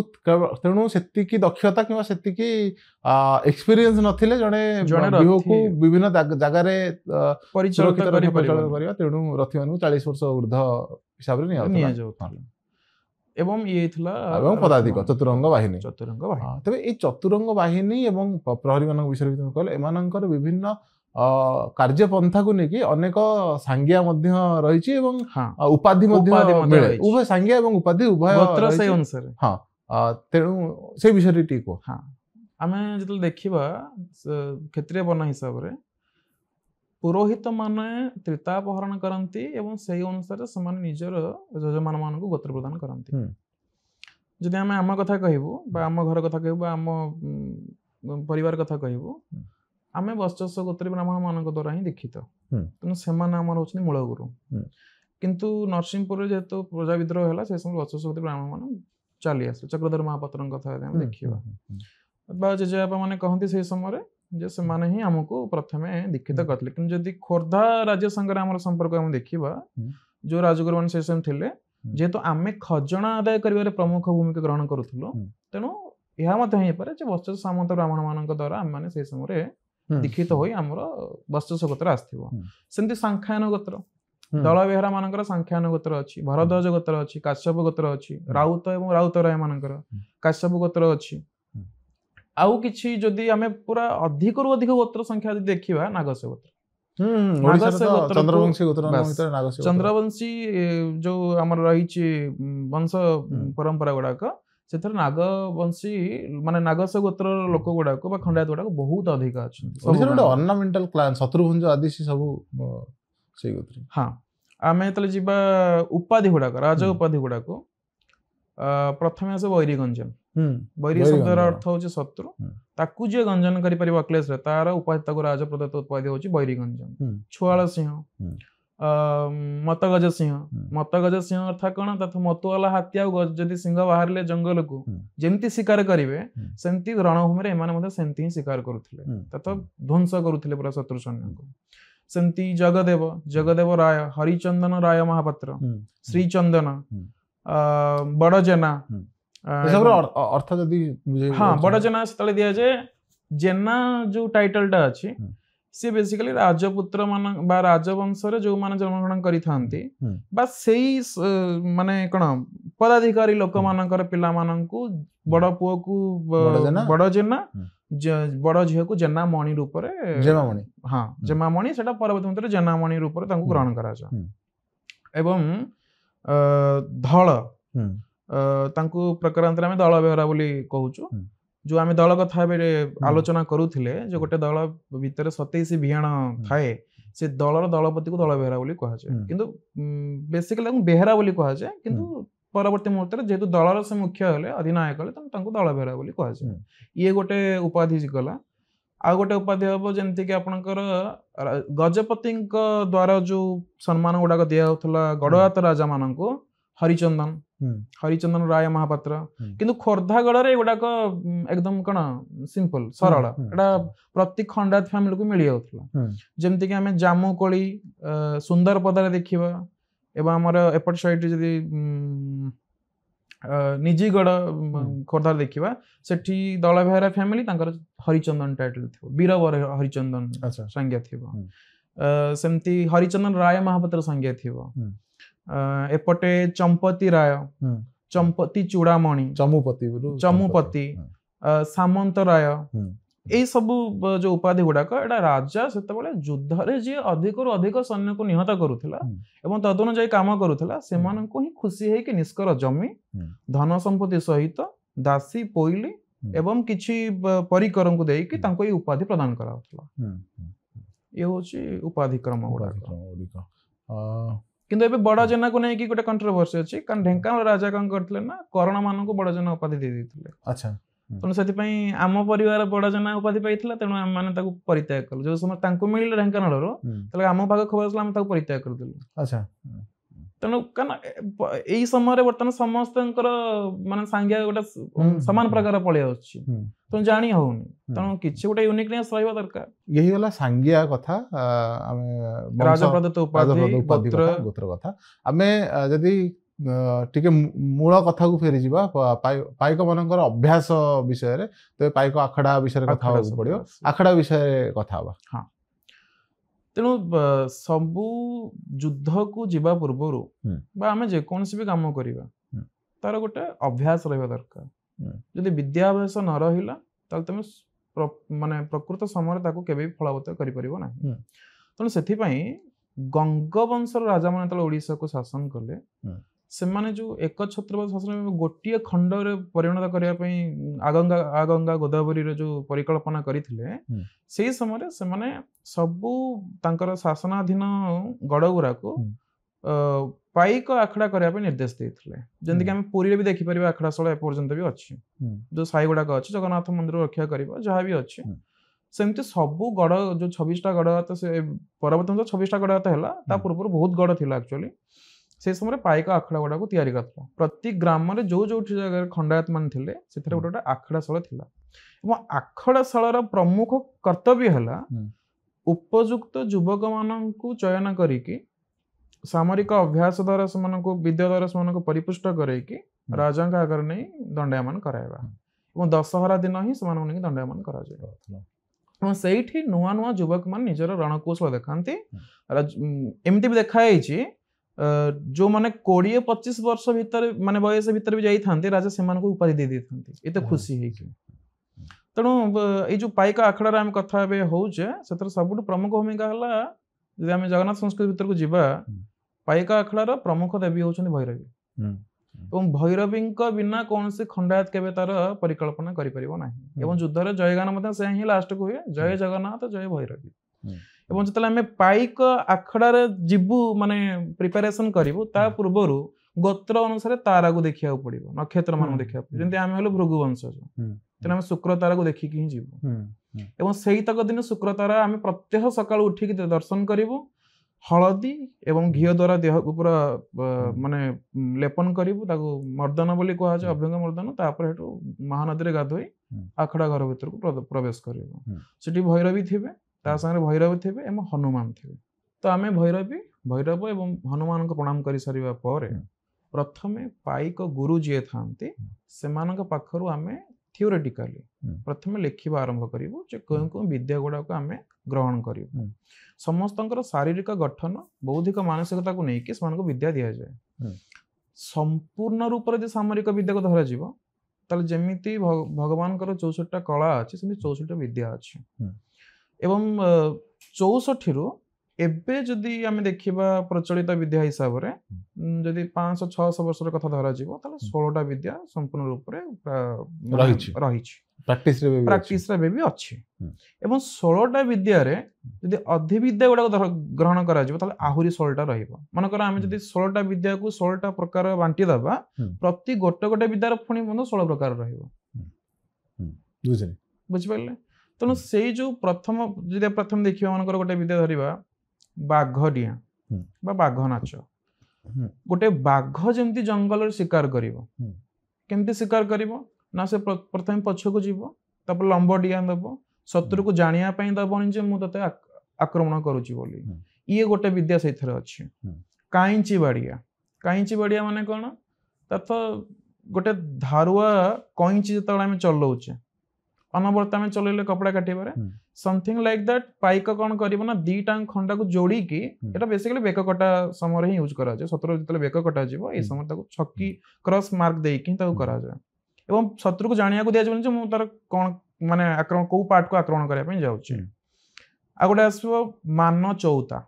ତେଣୁ ସେତିକି ଦକ୍ଷତା କିମ୍ବା ସେତିକି ଏକ୍ସପିରିଏନ୍ସ ନଥିଲେ ଜଣେ ବ୍ୟୁହକୁ ବିଭିନ୍ନ ଜାଗାରେ ପରିଚାଳିତ କରିବା। ତେଣୁ ରଥୀ ମାନଙ୍କୁ 40 ବର୍ଷ ଉର୍ଦ୍ଧ ହିସାବରେ ନିଆଯାଉଥିଲା।
ଏବଂ ଇଏ ଥିଲା
ପଦାଧିକ ଚତୁରଙ୍ଗ ବାହିନୀ। ତେବେ ଏଇ ଚତୁରଙ୍ଗ ବାହିନୀ ଏବଂ ପ୍ରହରୀ ମାନଙ୍କ ବିଷୟରେ ତମେ କହିଲେ, ଏମାନଙ୍କର ବିଭିନ୍ନ କାର୍ଯ୍ୟପନ୍ଥାକୁ ନେଇକି ଅନେକ ସାଂଜ୍ଞା ମଧ୍ୟ ରହିଛି ଏବଂ ଉପାଧି ମଧ୍ୟ ମିଳେ। ଉଭୟ ସାଂଜ୍ଞା ଏବଂ ଉପାଧି ଉଭୟ
ସେଇ ଅନୁସାରେ।
ହଁ, ତେଣୁ ସେଇ ବିଷୟରେ ଟିକେ କୁହ।
ଆମେ ଯେତେବେଳେ ଦେଖିବା କ୍ଷତ୍ରିୟ ବର୍ଣ୍ଣ ହିସାବରେ ପୁରୋହିତ ମାନେ ତ୍ରିତାପହରଣ କରନ୍ତି ଏବଂ ସେଇ ଅନୁସାରେ ସେମାନେ ନିଜର ଯଜମାନ ମାନଙ୍କୁ ଗୋତ୍ର ପ୍ରଦାନ କରନ୍ତି। ଯଦି ଆମେ ଆମ କଥା କହିବୁ ବା ଆମ ଘର କଥା କହିବୁ ବା ଆମ ପରିବାର କଥା କହିବୁ, ଆମେ ବର୍ଚସ୍ୱ ଗୋତ୍ରୀ ବ୍ରାହ୍ମଣ ମାନଙ୍କ ଦ୍ୱାରା ହିଁ ଦୀକ୍ଷିତ, ତେଣୁ ସେମାନେ ଆମର ହଉଛନ୍ତି ମୂଳ ଗୁରୁ। କିନ୍ତୁ ନରସିଂହପୁରରେ ଯେହେତୁ ପ୍ରଜା ବିଦ୍ରୋହ ହେଲା, ସେ ସମୟରେ ବର୍ଚସ୍ୱ ଗୋତ୍ରୀ ବ୍ରାହ୍ମଣ ମାନେ ଚାଲି ଆସିଲେ। ଚକ୍ରଧର ମହାପାତ୍ରଙ୍କ କଥା ଯଦି ଆମେ ଦେଖିବା ବା ଜେଜେବାପା ମାନେ କହନ୍ତି ସେଇ ସମୟରେ ଯେ ସେମାନେ ହିଁ ଆମକୁ ପ୍ରଥମେ ଦୀକ୍ଷିତ କରିଥିଲେ। କିନ୍ତୁ ଯଦି ଖୋର୍ଦ୍ଧା ରାଜ୍ୟ ସାଙ୍ଗରେ ଆମର ସମ୍ପର୍କ ଆମେ ଦେଖିବା, ଯୋଉ ରାଜଗୁରୁ ମାନେ ସେ ସମୟ ଥିଲେ, ଯେହେତୁ ଆମେ ଖଜଣା ଆଦାୟ କରିବାରେ ପ୍ରମୁଖ ଭୂମିକା ଗ୍ରହଣ କରୁଥିଲୁ, ତେଣୁ ଏହା ମଧ୍ୟ ହେଇପାରେ ଯେ ବର୍ଚସ୍ୱ ସାମନ୍ତ ବ୍ରାହ୍ମଣ ମାନଙ୍କ ଦ୍ୱାରା ଆମେ ମାନେ ସେଇ ସମୟରେ ଦୀକ୍ଷିତ ହୋଇ ଆମର ବର୍ଚସ୍ୱ ଗୋତ୍ର ଆସିଥିବ। ସେମିତି ସାଂଖ୍ୟାୟନ ଗୋତ୍ର, ଦଳ ବେହେରା ମାନଙ୍କର ସାଂଖ୍ୟାୟନ ଗୋତ୍ର ଅଛି, ଭରଦ୍ୱାଜ ଗୋତ୍ର ଅଛି, କାଶ୍ୟପ ଗୋତ୍ର ଅଛି, ରାଉତ ଏବଂ ରାଉତରାୟ ମାନଙ୍କର କାଶ୍ୟପ ଗୋତ୍ର ଅଛି। ଆଉ କିଛି ଯଦି ଆମେ ପୁରା ଅଧିକରୁ ଅଧିକ ଗୋତ୍ର ସଂଖ୍ୟା ଯଦି ଦେଖିବା, ନାଗସ୍ୟ ଗୋତ୍ର। ଚନ୍ଦ୍ରବଂଶୀ ଯୋଉ ଆମର ରହିଛି ବଂଶ ପରମ୍ପରା ଗୁଡାକ, ସେଥିରେ ନାଗବଂଶୀ ମାନେ ନାଗସ୍ୟ ଗୋତ୍ରର ଲୋକ ଗୁଡାକ ବା ଖଣ୍ଡାୟତ ଗୁଡାକ ବହୁତ ଅଧିକ ଅଛନ୍ତି।
ଅର୍ନାମେଣ୍ଟାଲ କ୍ଲାନ୍ ଶତ୍ରୁଭୁଞ୍ଜ ଆଦି ସବୁ ସେଇ ଗୋତ୍ର।
ହଁ, ଆମେ ଯେତେବେଳେ ଯିବା ଉପାଧି ଗୁଡାକ, ରାଜ ଉପାଧି ଗୁଡାକ, ପ୍ରଥମେ ଆସେ ବୈରୀ ଗଞ୍ଜନ। ବୈରୀ ଶବ୍ଦର ଅର୍ଥ ହଉଛି ଶତ୍ରୁ, ତାକୁ ଯିଏ ଗଞ୍ଜନ କରିପାରିବ ଅକ୍ଲେଶରେ, ତାର ଉପାଧି, ତାକୁ ରାଜ ପ୍ରଦତ୍ତ ଉପାଧି ହଉଛି ବୈରୀ ଗଞ୍ଜନ। ଛୁଆଳ ସିଂହ, ମତଗଜ ସିଂହ। ମତଗଜ ସିଂହ ଅର୍ଥାତ୍ କଣ? ମତୁଆଲା ହାତୀ ଆଉ ଯଦି ସିଂହ ବାହାରିଲେ ଜଙ୍ଗଲକୁ ଯେମିତି ଶିକାର କରିବେ, ସେମିତି ରଣଭୂମିରେ ଏମାନେ ମଧ୍ୟ ସେମିତି ହିଁ ଶିକାର କରୁଥିଲେ, ତଥା ଧ୍ୱଂସ କରୁଥିଲେ ପୁରା ଶତ୍ରୁ ସୈନ୍ୟଙ୍କୁ। ସେମିତି ଜଗଦେବ ରାୟ, ହରିଚନ୍ଦନ ରାୟ ମହାପାତ୍ର, ଶ୍ରୀଚନ୍ଦନ, ବଡଜେନା,
ଏସବୁର ଅର୍ଥ ଯଦି ବୁଝେଇ
ହଁ ବଡ ଜେନା ସେତେବେଳେ ଦିଆଯାଏ। ଜେନା ଯୋଉ ଟାଇଟଲଟା ଅଛି ସେ ବେସିକାଲି ରାଜପୁତ୍ର ମାନ ବା ରାଜବଂଶରେ ଯୋଉମାନେ ଜନ୍ମଗ୍ରହଣ କରିଥାନ୍ତି ବା ସେଇ ମାନେ କଣ ପଦାଧିକାରୀ ଲୋକମାନଙ୍କର ପିଲାମାନଙ୍କୁ ବଡ ପୁଅକୁ ବଡ ଜେନା ବଡ ଝିଅକୁ ଜେନାମଣି ରୂପରେ ହଁ ଜେମାମଣି ସେଟା ପରବର୍ତ୍ତୀ ମତରେ ଜେନାମଣି ରୂପରେ ତାଙ୍କୁ ଗ୍ରହଣ କରାଯାଏ। ଏବଂ ଧଳ ତାଙ୍କୁ ପ୍ରକାରାନ୍ତରେ ଆମେ ଦଳ ବେହେରା ବୋଲି କହୁଛୁ। ଯୋଉ ଆମେ ଦଳ କଥା ଏବେ ଆଲୋଚନା କରୁଥିଲେ ଯେ ଗୋଟେ ଦଳ ଭିତରେ 27 ଭିଆଣ ଥାଏ, ସେ ଦଳର ଦଳପତିକୁ ଦଳ ବେହେରା ବୋଲି କୁହାଯାଏ। କିନ୍ତୁ ବେସିକାଲି ତାଙ୍କୁ ବେହେରା ବୋଲି କୁହାଯାଏ, କିନ୍ତୁ ପରବର୍ତ୍ତୀ ମୁହୂର୍ତ୍ତରେ ଯେହେତୁ ଦଳର ସେ ମୁଖ୍ୟ ହେଲେ ଅଧିନାୟକ ହେଲେ ତାଙ୍କୁ ଦଳ ବେହେରା ବୋଲି କୁହାଯାଏ। ଇଏ ଗୋଟେ ଉପାଧି ଗଲା। ଆଉ ଗୋଟେ ଉପାଧି ହବ ଯେମିତିକି ଆପଣଙ୍କର ଗଜପତିଙ୍କ ଦ୍ଵାରା ଯୋଉ ସମ୍ମାନ ଗୁଡାକ ଦିଆଯାଉଥିଲା ଗଡଜାତ ରାଜା ମାନଙ୍କୁ, ହରିଚନ୍ଦନ ରାୟ ମହାପାତ୍ର। କିନ୍ତୁ ଖୋର୍ଦ୍ଧାଗଡରେ ଏଗୁଡାକ ଏକଦମ କଣ ସିମ୍ପଲ ସରଳ, ଏଟା ପ୍ରତି ଖଣ୍ଡାୟତ ଫ୍ୟାମିଲିକୁ ମିଳିଯାଉଥିଲା। ଯେମିତିକି ଆମେ ଜାମୁକୋଳି ସୁନ୍ଦରପଦାରେ ଦେଖିବା, ଏବଂ ଆମର ଏପଟ ସାଇଡ୍ ଯଦି ନିଜିଗଡ ଖୋର୍ଦ୍ଧାରେ ଦେଖିବା, ସେଠି ଦଳ ବେହେରା ଫ୍ୟାମିଲି ତାଙ୍କର ହରିଚନ୍ଦନ ଟାଇଟଲ ଥିବ, ବୀରବର ହରିଚନ୍ଦନ ସଂଜ୍ଞା ଥିବ। ସେମିତି ହରିଚନ୍ଦନ ରାୟ ମହାପାତ୍ର ସଂଜ୍ଞା ଥିବ। ଏପଟେ ଚମ୍ପତି ରାୟ, ଚମ୍ପତି ଚୂଡାମଣି, ଚମୁପତି, ସାମନ୍ତ ରାୟ, ଏଇ ସବୁ ଯୋଉ ଉପାଧି ଗୁଡାକ ଏଟା ରାଜା ସେତେବେଳେ ଯୁଦ୍ଧରେ ଯିଏ ଅଧିକରୁ ଅଧିକ ସୈନ୍ୟକୁ ନିହତ କରୁଥିଲା ଏବଂ ତଦନୁଯାୟୀ କାମ କରୁଥିଲା, ସେମାନଙ୍କୁ ହିଁ ଖୁସି ହେଇକି ନିଷ୍କର ଜମି, ଧନ ସମ୍ପତ୍ତି ସହିତ ଦାସୀ ପୋଇଲି ଏବଂ କିଛି ପରିକରଙ୍କୁ ଦେଇକି ତାଙ୍କୁ ଏଇ ଉପାଧି ପ୍ରଦାନ କରାଯାଉଥିଲା। ଇଏ ହଉଛି ଉପାଧି କ୍ରମ ଗୁଡାକ। କିନ୍ତୁ ଏବେ ବଡ ଜେନାକୁ ନେଇକି ଗୋଟେ କଣ୍ଟ୍ରୋଭର୍ସି ଅଛି, କାରଣ ଢେଙ୍କାନାଳ ରାଜା କଣ କରିଥିଲେ ନା କରଣ ମାନଙ୍କୁ ବଡ ଜେନା ଉପାଧି ଦେଇ ଦେଇଥିଲେ। ତେଣୁ ସେଥିପାଇଁ ଆମ ପରିବାର ବଡ ଜେନା ଉପାଧି ପାଇଥିଲା, ତେଣୁ ଆମେ ମାନେ ତାକୁ ପରିତ୍ୟାଗ କଲୁ। ଯୋଉ ସମୟ ତାଙ୍କୁ ମିଳିଲେ ଢେଙ୍କାନାଳରୁ, ତାହେଲେ ଆମ ପାଖ ଖବର ଆସିଲା ଆମେ ତାକୁ ପରିତ୍ୟାଗ କରିଦେଲୁ। ତେଣୁ କାରଣ ଏଇ ସମୟରେ ବର୍ତ୍ତମାନ ସମସ୍ତଙ୍କର ମାନେ ସାଙ୍ଗିଆ ଗୋଟେ ସମାନ ପ୍ରକାର ପଳେଇ ଆସୁଛି, ତେଣୁ ଜାଣି ହଉନି। ତେଣୁ କିଛି ଗୋଟେ ୟୁନିକନେସ ରହିବା ଦରକାର।
यही होला सांगिया कथा आमे
राजप्रदत्त उपाधि
गोत्र कथा आमे जदि टिके मूल कथा को फेरी जिबा पाइक मानकर अभ्यास विषय रे, तो पाइक आखड़ा विषय कथा पड़ियो, आखड़ा विषय कथा बा।
हां तेणु सबू युद्ध को जीवा पूर्वर बा आमे जे कोनसी भी काम करिबा तार गोटे अभ्यास रहबा दरकार। जदि विद्याभ्यास न रहिला ताल तमे माने प्रकृत समय ताको केबे फलवत करि परिबो ना। तेणु सेथि पई गंग वंशर राजा माने तले ओडिसा को शासन कले, से माने जो एकछत्र शासन गोटिए खंड रे परिणत करिया पई आगंगा गोदावरी रे जो परिकल्पना करिथिले, सेही समय रे से माने सबु तांकर शासनाधीन गड़गुरा को पाइक आखड़ा करने निर्देश देते। जमी आम पुरी भी देखिपर आखड़ाशाला एपर्यंत भी अच्छी, जो साई गुड़ाक अच्छी जगन्नाथ मंदिर रक्षा करवा जहाँ भी अच्छी, सेमती सबू गड़ जो 26टा गड़हात से परवर्त 26टा गड़हात है, पूर्व बहुत गड़ थी एक्चुअली। से समय पाइक आखड़ा गुड़ा को तैयारी करता प्रति ग्राम में जो जो जगह खंडायत मान थे से गोटे आखड़ाशाला था। आखड़ाशालार प्रमुख कर्तव्य है उपयुक्त युवक मान चयन करिकी सामरिक अभ्यास द्वारा से विद्या द्वारा से परिपुष्ट करैकी राजा आगे नहीं दंडायमान कराइबा। दशहरा दिन ही से दंडायमान करा से नुआ नुआ युवक मान निजर रणकौशल देखाती। एमती भी देखाई जो माने 20-25 वर्ष भीतर माने बयस भीतर भी जाइथांती राजा से उपाधि दे देथांती एते खुशी हेकी। तेणु ये जो पाइक आखड़ा आम कथा होचे से सब प्रमुख भूमिका है। जब आम जगन्नाथ संस्कृति भीतर को जीवा, पाइक आखड़ार प्रमुख देवी होउछन्ति भैरवी, एवं भैरवी बिना कौन से खंडायत केबे तार परिकल्पना करि परिबो नाही। एवं युद्ध जयगान मते से ही लास्ट को हुए, जय जगन्नाथ जय भैरवी। एवं जतले आम पाइक आखड़ार जीवु माने प्रिपरेशन करिवु ता पूर्वरु गोत्र अनुसार तारा को देखिया पड़िबो, नक्षत्र मान देखिया पड़िबो। जेंति आम हेलो भृगु वंशज, तेना आम शुक्र तारा को देखिक ही जीवु। एवं सेही तक दिन शुक्र तारा आम प्रत्यह सकाळ उठिक दर्शन करिवु, हलदी एवं घी द्वारा देह को पूरा माने लेपन करिवु, ताको मर्दन बोली कहा जाय, अभ्यंग मर्दन। तापर हेतु महानदी रे गाधोई आखड़ा घर भीतर को प्रवेश करिवु। सेठी भैरवी थिबे, ता संगे भैरव थिबे एवं हनुमान थिबे। तो आमे भैरव एवं हनुमान को प्रणाम करि सारिबा परे प्रथमे पाइक गुरु जी थांती सेमानक पाखरु आमे थियोरेटिकली प्रथमे लिखिबा आरंभ करिवु जे कोन विद्या गुडा को आमे ग्रहण करिवु समस्तंकर शारीरिक गठन बौद्धिक मानसिकता को नेकी सेमानक विद्या दिया जाए संपूर्ण रूप रे सामरिक विद्या को धरा जीव ताले जेमिति भगवान कर 64टा कला अछि सेमि 64टा विद्या अछि एवं 64 रु एबे जदि आमे देखिबा प्रचलित विद्या हिसाब रे जदि 500-600 वर्ष रे कथा धरा जीव ताले 16टा विद्या संपूर्ण रूप रे रहिछि प्रैक्टिस रे भी अछि एवं 16टा विद्या रे जदि अधिविद्या गुडा ग्रहण करा जीव ताले आहुरी 16टा रहिबो मन कर आमे जदि 16टा विद्या को 16टा प्रकार बांटी दबा प्रति गोटे विद्यार पुणी बंद 16 प्रकार रहिबो बुझ पाइले तनो सेई जो प्रथम देखिबा मन कर गोटे विद्या धरिबा बाघ डिया बा बाघ नाच गोटे बाघ जेमती जंगल शिकार करिवो केमती शिकार करिवो ना से प्रथम पछको जीवो तापर लंबो डिया दबो शत्रु को जानिया पई दबोनी जे मु तते आक्रमण करूची बोली ये गोटे विद्या सेथरे अछि काईची बाड़िया माने कोन तथ गोटे धारुआ कईची जतले हम चलौचे अनवर्त में चलेले कपड़ा काटी बारे समथिंग लाइक दैट पाइक कौन करिवो ना दीटा खंडा को जोड़ी की एटा बेसिकली बेक कटा समय ही यूज करा जाय शत्रु जतले बेक कटा जीवो ए समय ताको छक्की क्रॉस मार्क देई की ताको करा जाय एवं शत्रु को जानिया को दिया जबन जे मु तार कोन माने आक्रमण को पार्ट को आक्रमण करिया पई जाउची आ गोटे आसबो मान चौता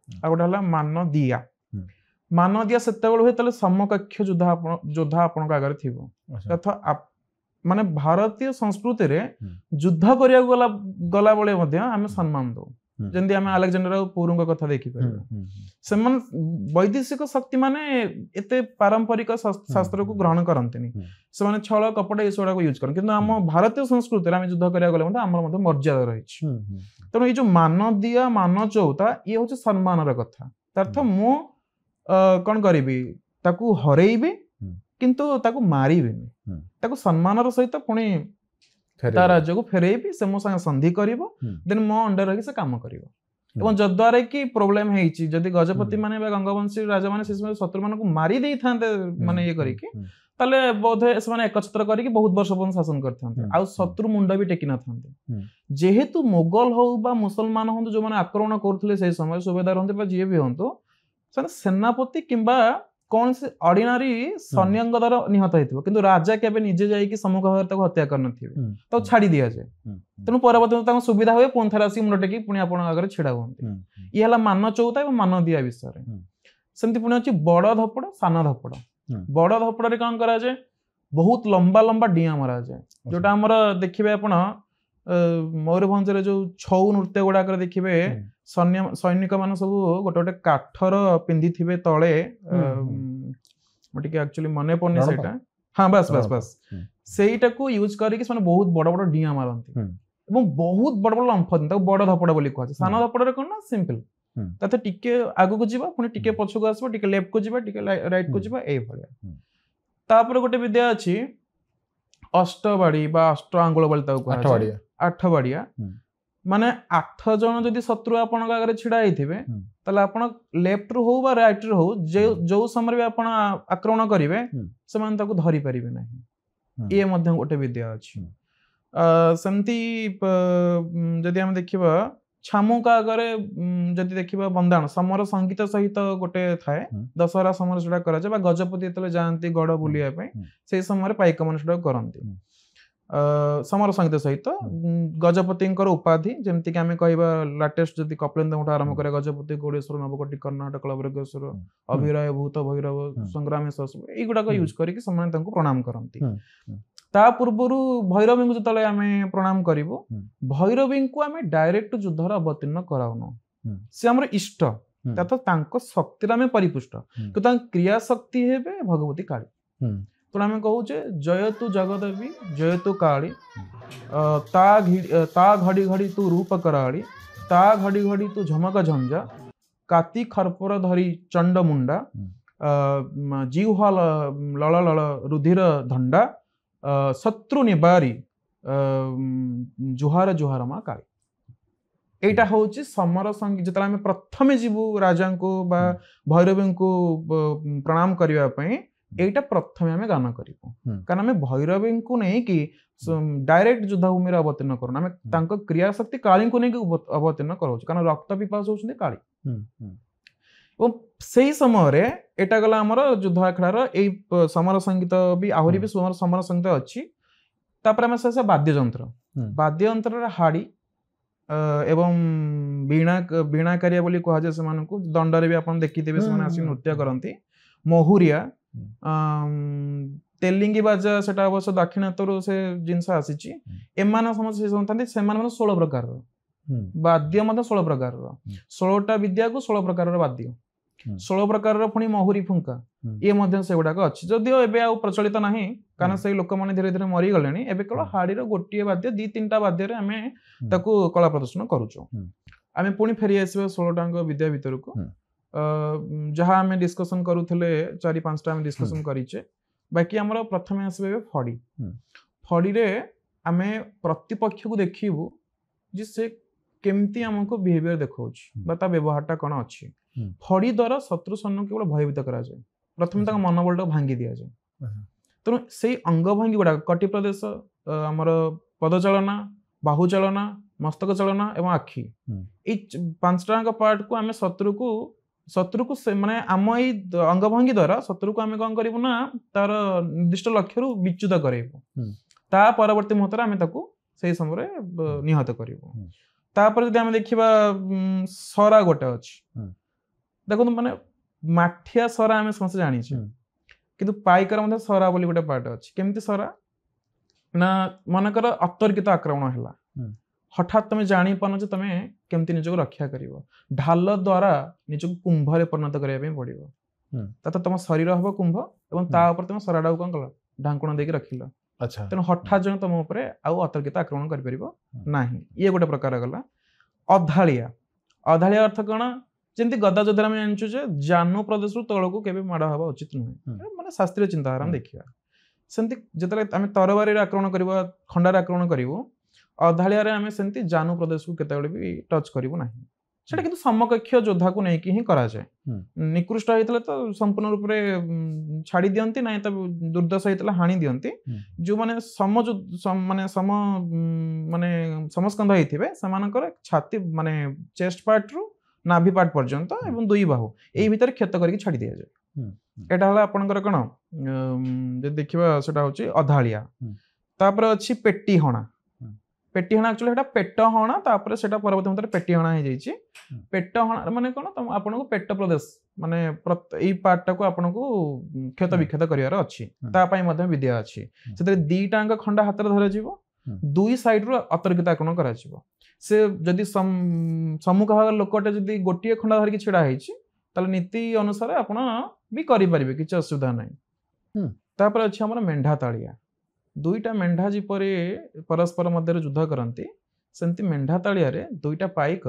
आ गोटे हला मान दिया सेते बेल होय तले समकक्ष योद्धा आपन आगे थिबो तथा माने भारतीय संस्कृति रे युद्ध करिया गला बळे मध्ये आमे सम्मान दो जंदी आमे अलेक्जेंडर पूर्व कथा देखि परबे सेमन वैदेशिक शक्ति माने एते पारंपरिक शास्त्र को ग्रहण करंतनी से माने छळ कपट एसोडा को यूज करन किंतु हम भारतीय संस्कृति रे आमे युद्ध करिया गले मध्ये हमर मध्ये मर्यादा रहिछि तनो ए जो मान दिया मान चौता ये होचे सम्मान र कथा तर्थ मु कोन करिवि ताकू हरेइबे किंतु ताकू मारिबेनी ताकू सम्मान र सहित पुणी ता राज्य को फेरेबी से मो संग संधि करिवो देन मो अंडर रही से काम करिवो एवं जद्वारे की प्रॉब्लम हेइची जदि गजपति माने बा गंगवंशी राजा माने से शत्रु माने को मारी देई थांते माने ये करी की ताले बोधे से माने एकत्र करी की बहुत वर्ष पर्यंत शासन करथांते आ शत्रु मुंडा भी टेकी ना थांते जेहेतु मुगल हो बा मुसलमान हो जो माने आक्रमण करथले से समय सुबेदार होंते बा जे भी होंतो सेनापति किंबा कौन से ऑर्डिनरी सैन्यंग द्वारा निहत होइथिबो किंतु राजा केबे निजे जाई कि सम्मुख भाग ताको हत्या कर नथिबे तो छाड़ी दिया जाय तनु परवर्ती ताको सुविधा होय पुन थरासी मुंडटेकी पुनी आपण आगर छिडा होंती ई हला मान चौथा एवं मान दिया विषय रे सेमति पुनी अछि बड़ धपड़ सान धपड़ बड़ धपड़ रे काम करा जाय बहुत लंबा लंबा डिया मारा जाय जोटा हमर देखिबे आपण मयूरभंज रे जो छौ नृत्य गुडा कर देखिबे सैनिक मान सब गोटे गोटे काठर पिंधि थिबे तळे मोटिके एक्चुअली मने पड़ने सेटा हां बस सेटा को यूज करी कि माने बहुत बड़ बड़ डिया मारंती एवं बहुत बड़ बड़ लंफ ताको बड़ धपड़ बोली कहै छै सान धपड़ रे कोन ना सिंपल तते टिके आगु को जीवा पुनी टिके पछ को आसबो टिके लेफ्ट को जीवा टिके राइट को जीवा ए भलिया तापर गोटे विद्या अछि अष्टबाड़ी बा अष्ट आंगुल बोली ताको कहै छै आठ बाड़िया माने 8 जन जदि शत्रु आपण आगे छिड़ा होइथिबे तले आपण लेफ्ट रु हो बा राइट रु हो जो समय भी आपण आक्रमण करिवे से मान ताको धरि परिबे नाही ए मध्य गोटे विद्या अछि सेमती जदि हम देखिबा छामुका आगे जदि देखिबा बंदाण समर संगीत सहित गोटे थाए दशहरा समय सेटा करा जे बा गजपति तले जानती गड़ बुलिया पे से समय पाइक मन सेटा करंती समर संगीत सहित गजपति उपाधि जमती कि आम कहवा लाटेस्ट जदि कपिलेन्द्र मठ आरंभ करे गजपति गौड़ेश्वर नवकोटी कर्णाटक लवरेश्वर अभिराय भूत भैरव संग्रामेश्वर युगुड़ाक यूज करके प्रणाम करती ता पूर्वर भैरवी जो आम प्रणाम करूँ भैरवी को आम डायरेक्ट युद्धर अवतीर्ण कराऊन सी आम इष्ट शक्ति आम परिपुष्ट कि क्रिया शक्ति हे भगवती काली तो आम कहूचे जयतु जगदेवी जयतु काली ता घड़ी घड़ी तू रूप कराड़ी ता घड़ी घड़ी तू झमक झंझा काती खरपर धरी चंड मुंडा जीवा लल लल रुधिर धंडा शत्रु निबारी जुहार जुहार माँ काली এইটা হଉଛି ସମର ସଙ୍ଗୀତ। ଯେତେବେଳେ ଆମେ ପ୍ରଥମେ ଯିବୁ ରାଜାଙ୍କୁ ବା ଭୈରବୀଙ୍କୁ ପ୍ରଣାମ କରିବା ପାଇଁ এইটা ପ୍ରଥମେ ଆମେ ଗାନ କରିବୁ। କାରଣ ଆମେ ଭୈରବୀଙ୍କୁ ନେଇକି ଡାଇରେକ୍ଟ ଯୁଦ୍ଧ ଭୂମିରେ ଅବତୀର୍ଣ୍ଣ କରୁନା, ଆମେ ତାଙ୍କ କ୍ରିୟାଶକ୍ତି କାଳୀଙ୍କୁ ନେଇକି ଅବତୀର୍ଣ୍ଣ କରାଉଛୁ, କାରଣ ରକ୍ତ ପିପାସୁ ହଉଛନ୍ତି କାଳୀ। ଏବଂ ସେଇ ସମୟରେ ଏଇଟା ଗଲା ଆମର ଯୁଦ୍ଧ ଆଖଡ଼ାର ଏଇ ସମର ସଙ୍ଗୀତ ବି ଆହୁରି ବି ସମର ସଙ୍ଗୀତ ଅଛି। ତାପରେ ଆମେ ସେ ବାଦ୍ୟଯନ୍ତ୍ର, ବାଦ୍ୟଯନ୍ତ୍ରରେ ହାଡ଼ି ଏବଂ ବୀଣାକାରିଆ ବୋଲି କୁହାଯାଏ ସେମାନଙ୍କୁ। ଦଣ୍ଡରେ ବି ଆପଣ ଦେଖିଥିବେ ସେମାନେ ଆସିକି ନୃତ୍ୟ କରନ୍ତି। ମହୁରିଆ, ତେଲିଙ୍ଗି ବାଜା, ସେଟା ଅବଶ୍ୟ ଦାକ୍ଷିଣାତ୍ୟରୁ ସେ ଜିନିଷ ଆସିଛି। ଏମାନେ ସମସ୍ତେ ଥାନ୍ତି, ସେମାନେ ମାନେ 16 ପ୍ରକାରର ବାଦ୍ୟ, ମଧ୍ୟ 16 ପ୍ରକାରର, 16ଟା ବିଦ୍ୟାକୁ 16 ପ୍ରକାରର ବାଦ୍ୟ, 16 ପ୍ରକାରର ପୁଣି ମହୁରୀ ଫୁଙ୍କା, ଇଏ ମଧ୍ୟ ସେଗୁଡାକ ଅଛି। ଯଦିଓ ଏବେ ଆଉ ପ୍ରଚଳିତ ନାହିଁ, କାରଣ ସେଇ ଲୋକମାନେ ଧୀରେ ଧୀରେ ମରିଗଲେଣି। ଏବେ କେବଳ ହାଡିର ଗୋଟିଏ ବାଦ୍ୟ, 2-3ଟା ବାଦ୍ୟରେ ଆମେ ତାକୁ କଳା ପ୍ରଦର୍ଶନ କରୁଛୁ। ଆମେ ପୁଣି ଫେରି ଆସିବା 16ଟାଙ୍କ ବିଦ୍ୟା ଭିତରକୁ। ଯାହା ଆମେ ଡିସ୍କସନ କରୁଥିଲେ 4-5ଟା ଆମେ ଡିସ୍କସନ କରିଛେ। ବାକି ଆମର ପ୍ରଥମେ ଆସିବେ ଫଡି। ଫଡିରେ ଆମେ ପ୍ରତିପକ୍ଷକୁ ଦେଖିବୁ ଯେ ସେ କେମିତି ଆମକୁ ବିହେଭିୟର ଦେଖାଉଛି ବା ତା ବ୍ୟବହାରଟା କ'ଣ ଅଛି। ଫଡି ଦ୍ୱାରା ଶତ୍ରୁ ସୈନ୍ୟକୁ କେବଳ ଭୟଭୀତ କରାଯାଏ। ପ୍ରଥମେ ତାଙ୍କ ମନୋବଳଟାକୁ ଭାଙ୍ଗି ଦିଆଯାଏ। ତେଣୁ ସେଇ ଅଙ୍ଗଭଙ୍ଗୀ ଗୁଡାକ କଟି ପ୍ରଦେଶ, ଆମର ପଦଚାଳନା, ବାହୁଚାଳନା, ମସ୍ତକ ଚାଳନା ଏବଂ ଆଖି, ଏଇ 5ଟାଙ୍କ ପାର୍ଟକୁ ଆମେ ଶତ୍ରୁକୁ ମାନେ ଆମ ଏଇ ଅଙ୍ଗଭଙ୍ଗୀ ଦ୍ୱାରା ଶତ୍ରୁକୁ ଆମେ କ'ଣ କରିବୁ ନା ତାର ନିର୍ଦ୍ଦିଷ୍ଟ ଲକ୍ଷ୍ୟରୁ ବିଚ୍ୟୁତ କରାଇବୁ। ତା ପରବର୍ତ୍ତୀ ମୁହୂର୍ତ୍ତରେ ଆମେ ତାକୁ ସେଇ ସମୟରେ ନିହତ କରିବୁ। ତାପରେ ଯଦି ଆମେ ଦେଖିବା ସରା ଗୋଟେ ଅଛି। ଦେଖନ୍ତୁ ମାନେ ମାଠିଆ ସରା ଆମେ ସମସ୍ତେ ଜାଣିଛେ, କିନ୍ତୁ ପାଇକର ମଧ୍ୟ ସରା ବୋଲି ଗୋଟେ ପାର୍ଟ ଅଛି। କେମିତି ସରା ନା, ମନେକର ଅତର୍କିତ ଆକ୍ରମଣ ହେଲା, ହଠାତ୍ ତମେ ଜାଣିପାରୁନ ଯେ ତମେ କେମିତି ନିଜକୁ ରକ୍ଷା କରିବ। ଢାଲ ଦ୍ୱାରା ନିଜକୁ କୁମ୍ଭରେ ପରିଣତ କରିବା ପାଇଁ ପଡିବ। ତାତ ତମ ଶରୀର ହବ କୁମ୍ଭ ଏବଂ ତା ଉପରେ ତମ ସରାଟାକୁ କ'ଣ କଲ, ଢାଙ୍କୁଣା ଦେଇକି ରଖିଲ। ତେଣୁ ହଠାତ୍ ଜଣେ ତମ ଉପରେ ଆଉ ଅତର୍କିତ ଆକ୍ରମଣ କରିପାରିବ ନାହିଁ। ଇଏ ଗୋଟେ ପ୍ରକାର ଗଲା। ଅଧାଳିଆ, ଅଧାଳିଆ ଅର୍ଥ କ'ଣ? ଯେମିତି ଗଦା ଯୋଦ୍ଧାରେ ଆମେ ଜାଣିଛୁ ଯେ ଜାନୁ ପ୍ରଦେଶରୁ ତଳକୁ କେବେ ମାଡ଼ ହେବା ଉଚିତ ନୁହେଁ, ମାନେ ଶାସ୍ତ୍ରୀୟ ଚିନ୍ତାଧାରା ଆମେ ଦେଖିବା। ସେମିତି ଯେତେବେଳେ ଆମେ ତରବାରୀରେ ଆକ୍ରମଣ କରିବା, ଖଣ୍ଡାରେ ଆକ୍ରମଣ କରିବୁ, ଅଧାଳିଆରେ ଆମେ ସେମିତି ଜାନୁ ପ୍ରଦେଶକୁ କେତେବେଳେ ବି ଟଚ୍ କରିବୁ ନାହିଁ। ସେଟା କିନ୍ତୁ ସମକକ୍ଷ ଯୋଦ୍ଧାକୁ ନେଇକି ହିଁ କରାଯାଏ। ନିକୃଷ୍ଟ ହେଇଥିଲେ ତ ସମ୍ପୂର୍ଣ୍ଣ ରୂପରେ ଛାଡି ଦିଅନ୍ତି, ନାହିଁ ତ ଦୁର୍ଦ୍ଦଶ ହେଇଥିଲେ ହାଣି ଦିଅନ୍ତି। ଯୋଉମାନେ ସମସ୍କନ୍ଧ ହେଇଥିବେ ସେମାନଙ୍କର ଛାତି ମାନେ ଚେଷ୍ଟ ପାର୍ଟରୁ ନାଭି ପାର୍ଟ ପର୍ଯ୍ୟନ୍ତ ଏବଂ 2 ବାହୁ ଏଇ ଭିତରେ କ୍ଷତ କରିକି ଛାଡି ଦିଆଯାଏ। ଏଇଟା ହେଲା ଆପଣଙ୍କର କ'ଣ, ଯଦି ଦେଖିବା ସେଟା ହଉଛି ଅଧାଳିଆ। ତାପରେ ଅଛି ପେଟି ହଣା। ପେଟି ହଣା ଆକ୍ଚୁଆଲି ସେଟା ପେଟ ହଣା, ତାପରେ ସେଟା ପରବର୍ତ୍ତୀ ମୁହୂର୍ତ୍ତରେ ପେଟି ହଣା ହେଇଯାଇଛି। ପେଟ ହଣା ମାନେ କ'ଣ, ଆପଣଙ୍କୁ ପେଟ ପ୍ରଦେଶ ମାନେ ଏଇ ପାର୍ଟଟାକୁ ଆପଣଙ୍କୁ କ୍ଷତ ବିକ୍ଷତ କରିବାର ଅଛି। ତା ପାଇଁ ମଧ୍ୟ ବିଦ୍ୟା ଅଛି। ସେଥିରେ 2ଟାଙ୍କ ଖଣ୍ଡା ହାତରେ ଧରାଯିବ, 2 ସାଇଡରୁ ଅତର୍କିତ ଆକ୍ରମଣ କରାଯିବ। ସେ ଯଦି ସମ୍ମୁଖ ଭାଗର ଲୋକଟେ ଯଦି ଗୋଟିଏ ଖଣ୍ଡା ଧରିକି ଛିଡା ହେଇଛି, ତାହେଲେ ନୀତି ଅନୁସାରେ ଆପଣ ବି କରିପାରିବେ, କିଛି ଅସୁବିଧା ନାହିଁ। ତାପରେ ଅଛି ଆମର ମେଣ୍ଢା ତାଳିଆ। 2ଟା ମେଣ୍ଢା ଯେପରି ପରସ୍ପର ମଧ୍ୟରେ ଯୁଦ୍ଧ କରନ୍ତି, ସେମିତି ମେଣ୍ଢା ତାଳିଆରେ 2ଟା ପାଇକ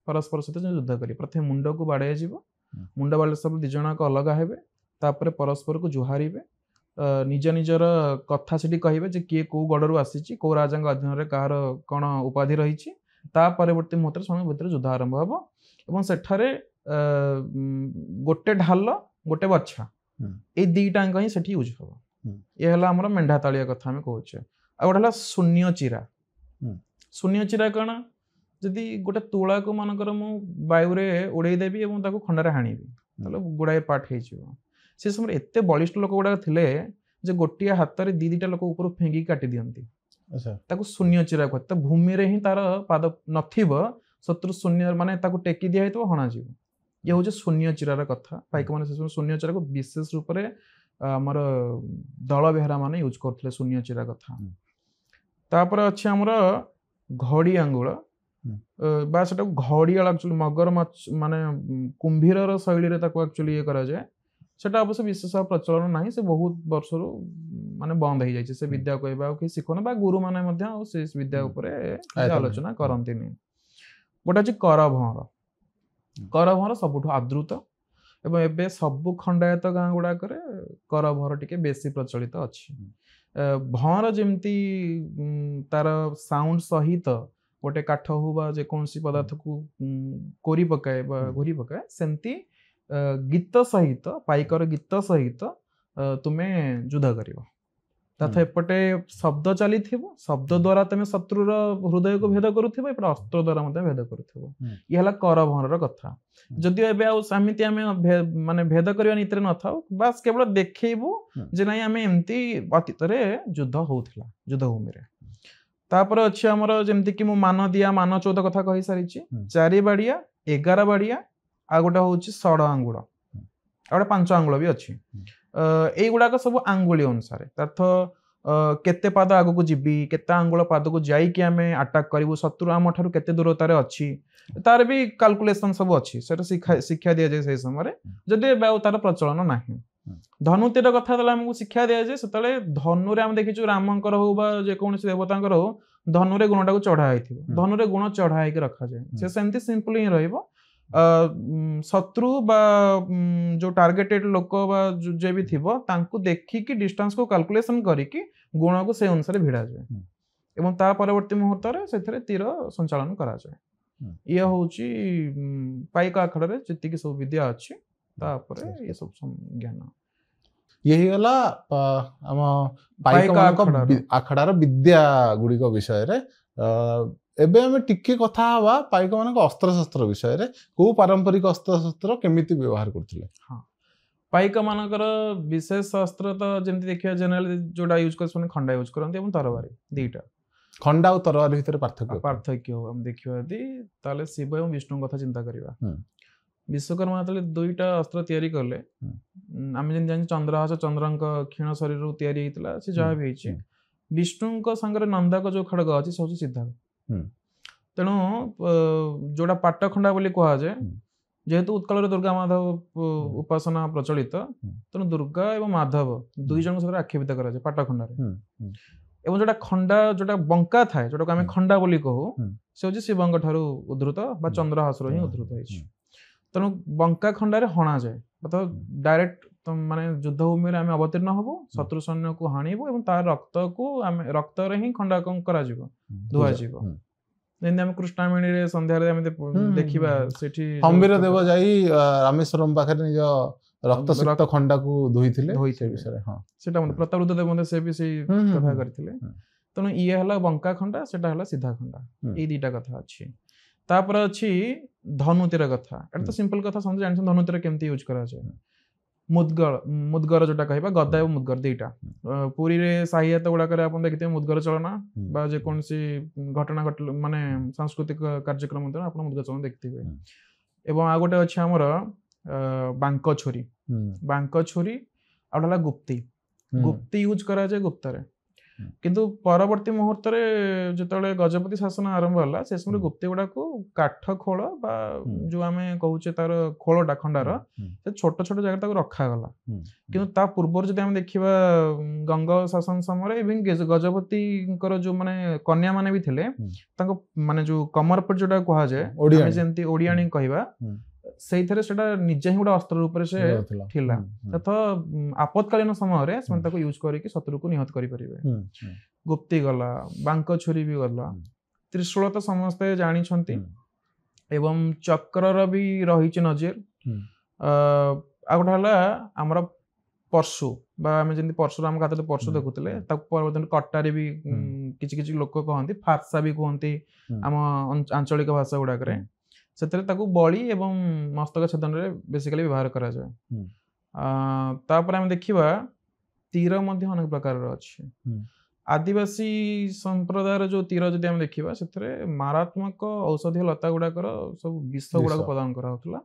ପରସ୍ପର ସହିତ ଯୁଦ୍ଧ କରିବେ। ପ୍ରଥମେ ମୁଣ୍ଡକୁ ବାଡ଼େଇ ଯିବ, ମୁଣ୍ଡ ବାଡ଼େଇ ସବୁ 2 ଜଣକ ଅଲଗା ହେବେ, ତାପରେ ପରସ୍ପରକୁ ଜୁହାରିବେ, ନିଜ ନିଜର କଥା ସେଠି କହିବେ ଯେ କିଏ କୋଉ ଗଡ଼ରୁ ଆସିଛି, କୋଉ ରାଜାଙ୍କ ଅଧୀନରେ କାହାର କ'ଣ ଉପାଧି ରହିଛି। ତା ପରବର୍ତ୍ତୀ ମୁହୂର୍ତ୍ତରେ ସେମାନଙ୍କ ଭିତରେ ଯୁଦ୍ଧ ଆରମ୍ଭ ହେବ ଏବଂ ସେଠାରେ ଗୋଟେ ଢାଲ, ଗୋଟେ ବଛା, ଏଇ 2ଟାଙ୍କ ହିଁ ସେଠି ୟୁଜ୍ ହେବ। ଇଏ ହେଲା ଆମର ମେଣ୍ଢା ତାଳିଆ କଥା ଆମେ କହୁଛେ। ଆଉ ଗୋଟେ ହେଲା ଶୂନ୍ୟ ଚିରା। ଶୂନ୍ୟ ଚିରା କ'ଣ, ଯଦି ଗୋଟେ ତୁଳାକୁ ମନେକର ମୁଁ ବାୟୁରେ ଉଡେଇ ଦେବି ଏବଂ ତାକୁ ଖଣ୍ଡାରେ ହାଣିବି, ତାହେଲେ ଗୁଡାଏ ପାର୍ଟ ହେଇଯିବ। ସେ ସମୟରେ ଏତେ ବଳିଷ୍ଠ ଲୋକ ଗୁଡାକ ଥିଲେ ଯେ ଗୋଟିଏ ହାତରେ 2-2ଟା ଲୋକ ଉପରୁ ଫିଙ୍ଗିକି କାଟି ଦିଅନ୍ତି। ତାକୁ ଶୂନ୍ୟ ଚିରା କୁହାଯାଏ। ତ ଭୂମିରେ ହିଁ ତାର ପାଦ ନଥିବ, ଶତ୍ରୁ ଶୂନ୍ୟ ମାନେ ତାକୁ ଟେକି ଦିଆ ହେଇଥିବ, ହଣାଯିବ। ଇଏ ହଉଛି ଶୂନ୍ୟ ଚିରାର କଥା। ପାଇକମାନେ ସେ ଶୂନ୍ୟ ଚିରାକୁ ବିଶେଷ ରୂପରେ ଆମର ଦଳ ବେହେରା ମାନେ ୟୁଜ୍ କରୁଥିଲେ ଶୂନ୍ୟ ଚିରା କଥା। ତାପରେ ଅଛି ଆମର ଘଡ଼ି ଆଙ୍ଗୁଳ ବା ସେଟାକୁ ଘଡ଼ିଆଳ, ଆକ୍ଚୁଆଲି ମଗର ମାଛ ମାନେ କୁମ୍ଭୀରର ଶୈଳୀରେ ତାକୁ ଆକ୍ଚୁଆଲି ଇଏ କରାଯାଏ। ସେଟା ଅବଶ୍ୟ ବିଶେଷ ପ୍ରଚଳନ ନାହିଁ, ସେ ବହୁତ ବର୍ଷରୁ ମାନେ ବନ୍ଦ ହେଇଯାଇଛି। ସେ ବିଦ୍ୟାକୁ ଏବେ ଆଉ କେହି ଶିଖୁନି ବା ଗୁରୁମାନେ ମଧ୍ୟ ଆଉ ସେ ବିଦ୍ୟା ଉପରେ ଆଲୋଚନା କରନ୍ତିନି। ଗୋଟେ ଅଛି କରଭଅଁର। କରଭଅଁର ସବୁଠୁ ଆଦୃତ ଏବଂ ଏବେ ସବୁ ଖଣ୍ଡାୟତ ଗାଁ ଗୁଡାକରେ କରଭଅଁର ଟିକେ ବେଶୀ ପ୍ରଚଳିତ ଅଛି। ଭଅଁର ଯେମିତି ତାର ସାଉଣ୍ଡ ସହିତ गोटे काठ हो बा जेकोसी पदार्थ को कोरी पकाए बा घोरी पकाए सेमती गीत सहित पाइकर गीत सहित तुमे युद्ध करिवो तथा एपटे शब्द चली शब्द द्वारा तुम शत्रुर हृदय को भेद करुथिबो एपटे अस्त्र द्वारा मते भेद करुथिबो ये हला करभनर कथा जदियो एबे आ समिति आमे माने भेद करिया नीति न थाउ बस केवल देखैबो जे नाही आमे एम्ति अतीत रे युद्ध होउथिला युद्ध भूमि रे तापर अछि हमर जेमति कि मु मान दिया मान 14 कथा कहि सारिछि 4 बाड़िया 11 बाड़िया आ गोटा होछि 16 आंगुल आ गोटा 5 आंगुल भी अछि एई गुडाक सब आंगुली अनुसार अर्थ केते पाद आगु को जीबी केते आंगुल पाद को जाई कि आमे अटैक करिवु शत्रु आम ठारू केते दूरता रे अछि तार भी कैलकुलेशन सब अछि सेटा शिक्षा दिया जाय से समय जदि बे तार प्रचलन नाही धनुतीर कथा तले हमकु शिक्षा दिया जाय सेतले धनु रे हम देखिछु रामंकर हो बा जे कोनसी देवतांकर हो धनु रे गुणटा को चढ़ा आइथिबो धनु रे गुण चढ़ा आइ के रखा जाय से सेमति सिंपल ही रहइबो शत्रु बा जो टार्गेटेड लोक बा जे भी थिबो तांकु देखि कि डिस्टेंस को कैलकुलेशन करी कि गुण को से अनुसार भिड़ा जाय एवं ता परवर्ती मुहूर्त रे सेथरे तीर संचालन करा जाय ये होची पाइक आखड़ा रे जति कि सब विद्या अछि ता परे ये सब ज्ञान
यही गला हम पाइक आखड़ा रो विद्या गुडी को विषय रे एबे हमें टिके कथा हवा पाइक मानक अस्त्र शस्त्र विषय रे को पारंपरिक अस्त्र शस्त्र केमिति व्यवहार करथिले
हां पाइक मानकर विशेष अस्त्र तो जेमति देखिया जनरल जोडा यूज करसन खंडा यूज करन एवं तरवारी दीटा
खंडा और तरवारी भितर पार्थक्य
हो हम देखियो यदि ताले शिव एवं विष्णु कथा चिंता करिवा विश्वकर्मा ताले दुईटा अस्त्र तयारी करले आमे जेन जानि चंद्रहास चंद्रंक क्षीण शरीर रो तयारी हेतला से जहा भी हेछि विष्णु को संगे नंदा को जो खड़ग अछि सब सीधा तेणु जोड़ा पाट खंडा बोली कहा जाए जेहेतु उत्कल दुर्गा माधव उपासना प्रचलित तेणु दुर्गा एवं माधव दुई जन सहित आक्षेपित करा जाए पाट खंडारे एवं जोड़ा खंडा जोड़ा बंका थाए जोटा आम खंडा बोली कहू से हूँ शिवंग ठारू उद्धृत बा चंद्रहास ही उद्धृत होती तेणु बंका खंडारे हणा जाए मतलब डायरेक्ट माने युद्ध भूमि रे आमे अवतीर्ण हबो शत्रु सैन्य को हानिबो एवं तार रक्त को आमे रक्त रे ही खंडा कम करा जिवो धुआ जिवो जेन हम कृष्णामणि रे संध्या रे आमे देखिबा सेठी
हम्बीर देव जाई रामेश्वरम पाखरे निज रक्त सिक्त खंडा को धोइथिले विषय हां सेटा
मन प्रतापरुद्र देव मन से भी से कथा करथिले तनो ये हला बंका खंडा सेटा हला सीधा खंडा ए दीटा कथा अछि तापर अछि धनुतीर कथा एटा तो सिंपल कथा समझ जानि धनुतीर केमती यूज करा जाय मुदगर जोटा कहबा गदा एवं मुदगर दीटा पुरी रे साहित्य गुडा करे आपण देखिते मुदगर चलना बा जे कोनसी घटना घट माने सांस्कृतिक कार्यक्रम मते आपण मुदगर चलन देखथिबे एवं आ गोटे अछि हमर बांक छोरी आडला गुप्ती यूज करा जाय गुप्तरे किंतु परवर्ती मुहूर्त रे जतले गजपति शासन आरंभ होला से समय गुप्ती गुडा को काठ खोल बा जो आमे कहूचे तार खोलटा खंडार से छोट छोट जगह ताको रखा गला किंतु ता पूर्व जदि हम देखिबा गंग शासन समय इवन गजपति कर जो माने कन्या माने भी थिले ताको माने जो कमर पर जोटा कहा जाय आमे जेंती ओडियाणी कहबा सेइथरे सेटा निजे ही गोटा अस्त्र रूप से थिला तथा आपतकालीन समय रे से ताको यूज करी कि शत्रु को निहत करि परिबे गुप्ती गला बांक छोरी भी गला त्रिशूल तो समस्त जानी छंती एवं चक्रर भी रही नजर आ गोटा हला हमर परशु बा आमे जेंती परशुराम गाते परशु देखुतले ताको परवर्तन कट्टारे भी किछि किछि लोक कहंती फारसा भी कहंती हम आंचलिक भाषा गुडा करे सेतरे ताकू बळी एवं मस्तक छेदन रे बेसिकली व्यवहार करा जाय तापर हम देखिबा तीर मध्ये अनेक प्रकार रो अछि आदिवासी संप्रदायर जो तीर जदि हम देखिबा सेतरे मारात्मक औषधीय लता गुडा कर सब विष गुडा प्रदान करा होतला